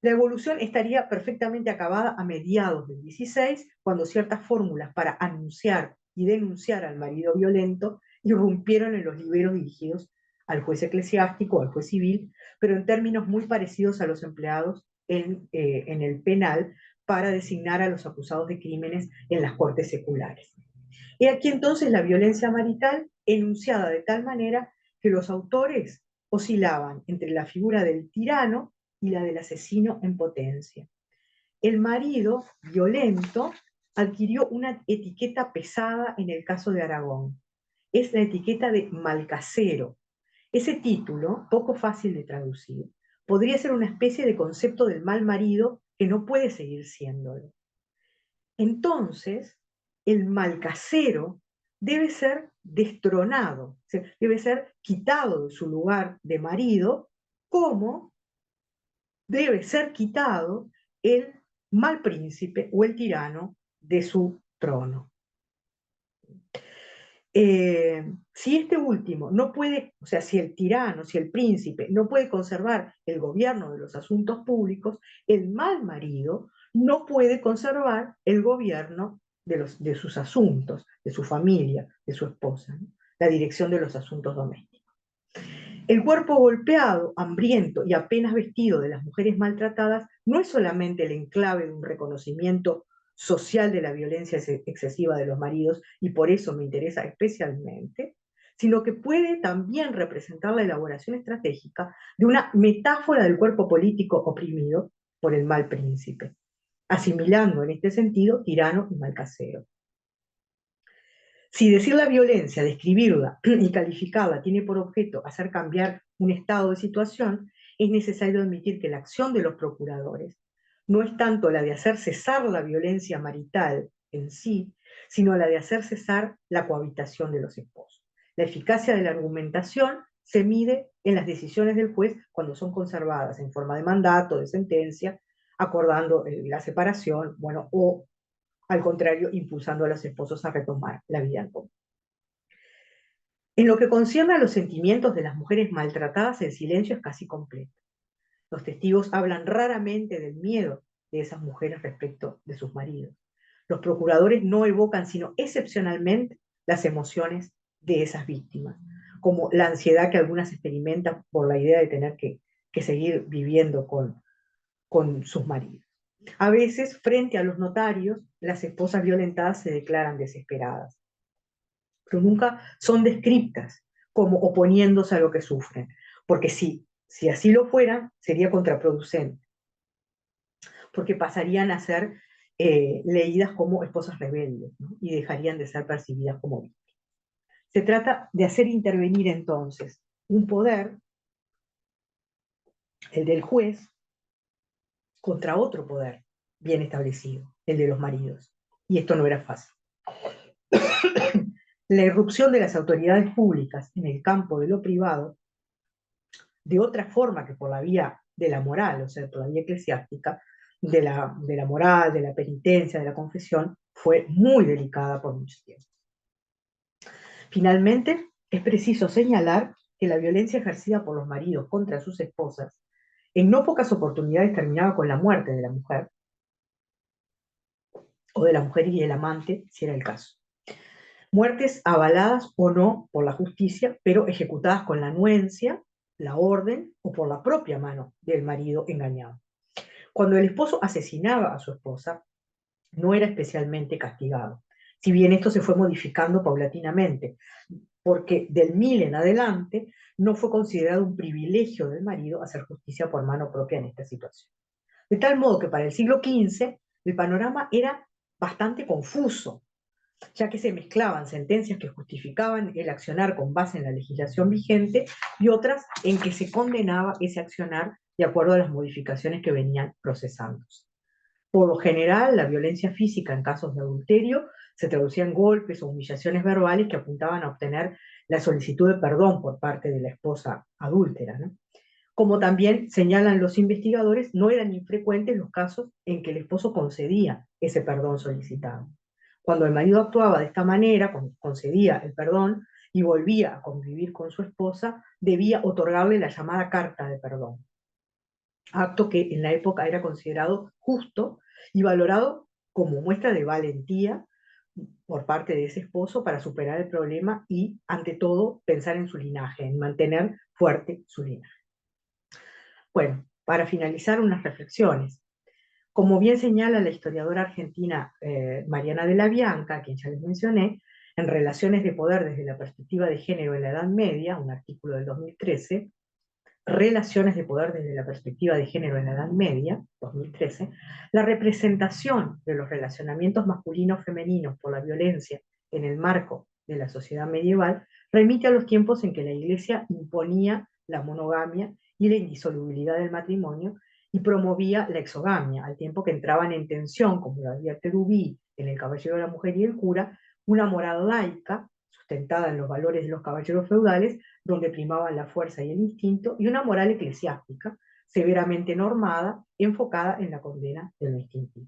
La evolución estaría perfectamente acabada a mediados del 16, cuando ciertas fórmulas para anunciar y denunciar al marido violento irrumpieron en los liberos dirigidos al juez eclesiástico, al juez civil, pero en términos muy parecidos a los empleados en el penal para designar a los acusados de crímenes en las cortes seculares. Y aquí entonces la violencia marital enunciada de tal manera que los autores oscilaban entre la figura del tirano y la del asesino en potencia. El marido violento adquirió una etiqueta pesada en el caso de Aragón. Es la etiqueta de malcasero. Ese título, poco fácil de traducir, podría ser una especie de concepto del mal marido que no puede seguir siéndolo. Entonces, el malcasero debe ser destronado, debe ser quitado de su lugar de marido, como debe ser quitado el mal príncipe o el tirano de su trono. Si este último no puede, o sea, si el tirano, si el príncipe no puede conservar el gobierno de los asuntos públicos, el mal marido no puede conservar el gobierno de sus asuntos, de su familia, de su esposa, ¿no? La dirección de los asuntos domésticos. El cuerpo golpeado, hambriento y apenas vestido de las mujeres maltratadas no es solamente el enclave de un reconocimiento social de la violencia excesiva de los maridos, y por eso me interesa especialmente, sino que puede también representar la elaboración estratégica de una metáfora del cuerpo político oprimido por el mal príncipe, asimilando en este sentido tirano y malcasero. Si decir la violencia, describirla y calificarla tiene por objeto hacer cambiar un estado de situación, es necesario admitir que la acción de los procuradores no es tanto la de hacer cesar la violencia marital en sí, sino la de hacer cesar la cohabitación de los esposos. La eficacia de la argumentación se mide en las decisiones del juez cuando son conservadas en forma de mandato, de sentencia, acordando la separación, bueno, o al contrario, impulsando a los esposos a retomar la vida en común. En lo que concierne a los sentimientos de las mujeres maltratadas, el silencio es casi completo. Los testigos hablan raramente del miedo de esas mujeres respecto de sus maridos. Los procuradores no evocan, sino excepcionalmente, las emociones de esas víctimas, como la ansiedad que algunas experimentan por la idea de tener que seguir viviendo con sus maridos. A veces, frente a los notarios, las esposas violentadas se declaran desesperadas, pero nunca son descritas como oponiéndose a lo que sufren, porque si así lo fueran, sería contraproducente, porque pasarían a ser leídas como esposas rebeldes, ¿no? Y dejarían de ser percibidas como víctimas. Se trata de hacer intervenir entonces un poder, el del juez, contra otro poder bien establecido, el de los maridos. Y esto no era fácil. La irrupción de las autoridades públicas en el campo de lo privado, de otra forma que por la vía de la moral, o sea, por la vía eclesiástica, de la moral, de la penitencia, de la confesión, fue muy delicada por mucho tiempo. Finalmente, es preciso señalar que la violencia ejercida por los maridos contra sus esposas en no pocas oportunidades terminaba con la muerte de la mujer, o de la mujer y el amante, si era el caso. Muertes avaladas o no por la justicia, pero ejecutadas con la anuencia, la orden o por la propia mano del marido engañado. Cuando el esposo asesinaba a su esposa, no era especialmente castigado, si bien esto se fue modificando paulatinamente, porque del 1000 en adelante no fue considerado un privilegio del marido hacer justicia por mano propia en esta situación. De tal modo que para el siglo XV el panorama era bastante confuso, ya que se mezclaban sentencias que justificaban el accionar con base en la legislación vigente y otras en que se condenaba ese accionar de acuerdo a las modificaciones que venían procesándose. Por lo general, la violencia física en casos de adulterio se traducía en golpes o humillaciones verbales que apuntaban a obtener la solicitud de perdón por parte de la esposa adúltera, ¿no? Como también señalan los investigadores, no eran infrecuentes los casos en que el esposo concedía ese perdón solicitado. Cuando el marido actuaba de esta manera, concedía el perdón y volvía a convivir con su esposa, debía otorgarle la llamada carta de perdón, acto que en la época era considerado justo y valorado como muestra de valentía por parte de ese esposo para superar el problema y, ante todo, pensar en su linaje, en mantener fuerte su linaje. Bueno, para finalizar, unas reflexiones. Como bien señala la historiadora argentina Mariana de la Bianca, a quien ya les mencioné, en Relaciones de Poder desde la perspectiva de género en la Edad Media, un artículo del 2013, Relaciones de Poder desde la perspectiva de género en la Edad Media, 2013, la representación de los relacionamientos masculinos-femeninos por la violencia en el marco de la sociedad medieval remite a los tiempos en que la Iglesia imponía la monogamia y la indisolubilidad del matrimonio y promovía la exogamia, al tiempo que entraban en tensión, como lo advierte Duby en El Caballero de la Mujer y el Cura, una moral laica, sustentada en los valores de los caballeros feudales, donde primaban la fuerza y el instinto, y una moral eclesiástica, severamente normada, enfocada en la condena de lo instintivo.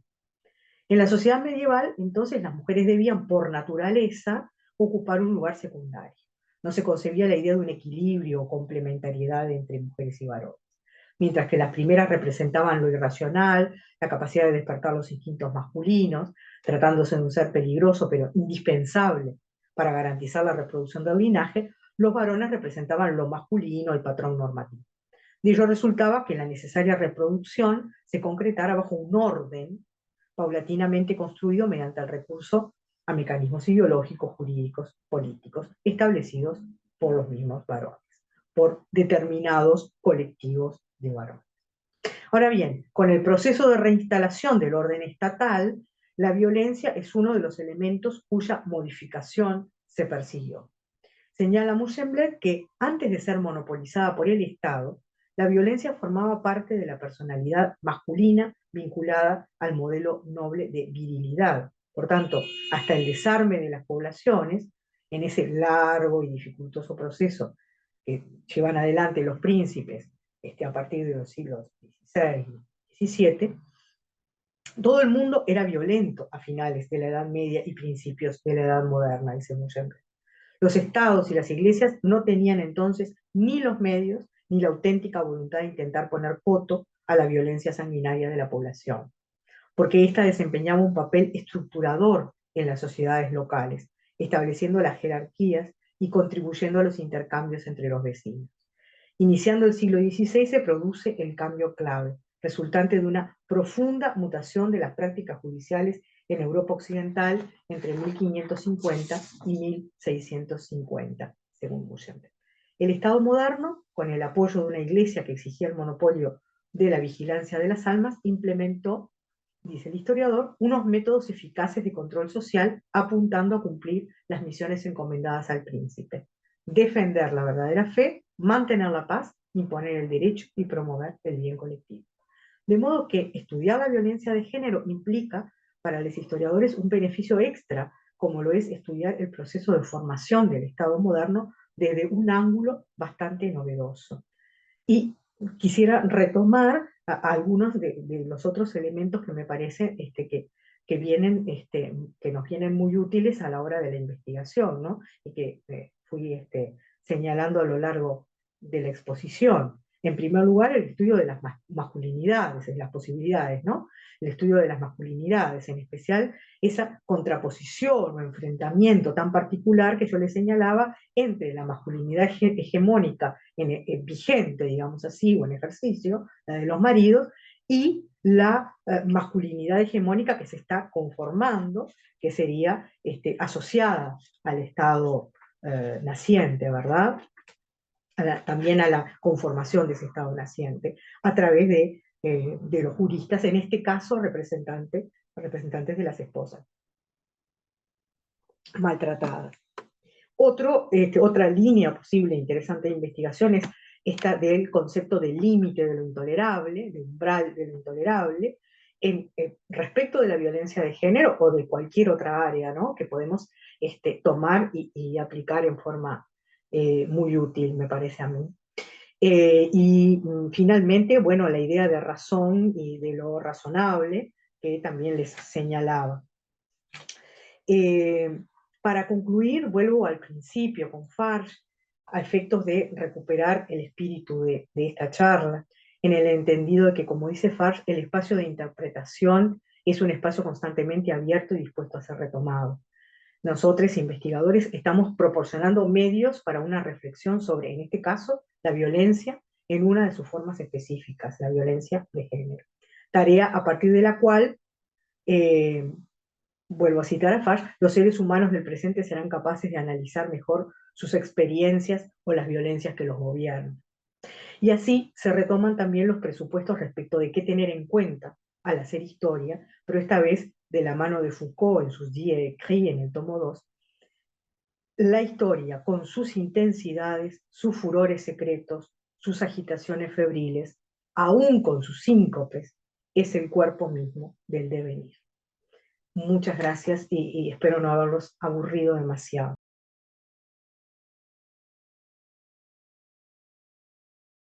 En la sociedad medieval, entonces, las mujeres debían, por naturaleza, ocupar un lugar secundario. No se concebía la idea de un equilibrio o complementariedad entre mujeres y varones. Mientras que las primeras representaban lo irracional, la capacidad de despertar los instintos masculinos, tratándose de un ser peligroso pero indispensable para garantizar la reproducción del linaje, los varones representaban lo masculino, el patrón normativo. De ello resultaba que la necesaria reproducción se concretara bajo un orden paulatinamente construido mediante el recurso a mecanismos ideológicos, jurídicos, políticos, establecidos por los mismos varones, por determinados colectivos de varones. Ahora bien, con el proceso de reinstalación del orden estatal, la violencia es uno de los elementos cuya modificación se persiguió. Señala Musenberg que antes de ser monopolizada por el Estado, la violencia formaba parte de la personalidad masculina vinculada al modelo noble de virilidad. Por tanto, hasta el desarme de las poblaciones, en ese largo y dificultoso proceso que llevan adelante los príncipes a partir de los siglos XVI y XVII, todo el mundo era violento a finales de la Edad Media y principios de la Edad Moderna, dice Musenberg. Los estados y las iglesias no tenían entonces ni los medios ni la auténtica voluntad de intentar poner coto a la violencia sanguinaria de la población, porque ésta desempeñaba un papel estructurador en las sociedades locales, estableciendo las jerarquías y contribuyendo a los intercambios entre los vecinos. Iniciando el siglo XVI se produce el cambio clave, resultante de una profunda mutación de las prácticas judiciales en Europa Occidental entre 1550 y 1650, según Musenberg. El Estado moderno, con el apoyo de una iglesia que exigía el monopolio de la vigilancia de las almas, implementó, dice el historiador, unos métodos eficaces de control social apuntando a cumplir las misiones encomendadas al príncipe: defender la verdadera fe, mantener la paz, imponer el derecho y promover el bien colectivo. De modo que estudiar la violencia de género implica para los historiadores un beneficio extra, como lo es estudiar el proceso de formación del Estado moderno desde un ángulo bastante novedoso. Y quisiera retomar algunos de los otros elementos que me parece que nos vienen muy útiles a la hora de la investigación, ¿no? Y que fui señalando a lo largo de la exposición. En primer lugar, el estudio de las masculinidades, las posibilidades, ¿no? El estudio de las masculinidades, en especial esa contraposición o enfrentamiento tan particular que yo le señalaba entre la masculinidad hegemónica vigente, digamos así, o en ejercicio, la de los maridos, y la masculinidad hegemónica que se está conformando, que sería asociada al Estado naciente, ¿verdad? También a la conformación de ese Estado naciente, a través de los juristas, en este caso representantes de las esposas maltratadas. Otra línea posible interesante de investigación es esta del concepto del límite de lo intolerable, del umbral de lo intolerable, respecto de la violencia de género o de cualquier otra área, ¿no? Que podemos tomar y aplicar en forma muy útil, me parece a mí. Finalmente, bueno, la idea de razón y de lo razonable, que también les señalaba. Para concluir, vuelvo al principio con Farge, a efectos de recuperar el espíritu de esta charla, en el entendido de que, como dice Farge, el espacio de interpretación es un espacio constantemente abierto y dispuesto a ser retomado. Nosotros, investigadores, estamos proporcionando medios para una reflexión sobre, en este caso, la violencia en una de sus formas específicas, la violencia de género. Tarea a partir de la cual vuelvo a citar a Farge, los seres humanos del presente serán capaces de analizar mejor sus experiencias o las violencias que los gobiernan. Y así se retoman también los presupuestos respecto de qué tener en cuenta al hacer historia, pero esta vez de la mano de Foucault en sus Die écrits en el tomo 2, la historia con sus intensidades, sus furores secretos, sus agitaciones febriles, aún con sus síncopes, es el cuerpo mismo del devenir. Muchas gracias y espero no haberlos aburrido demasiado.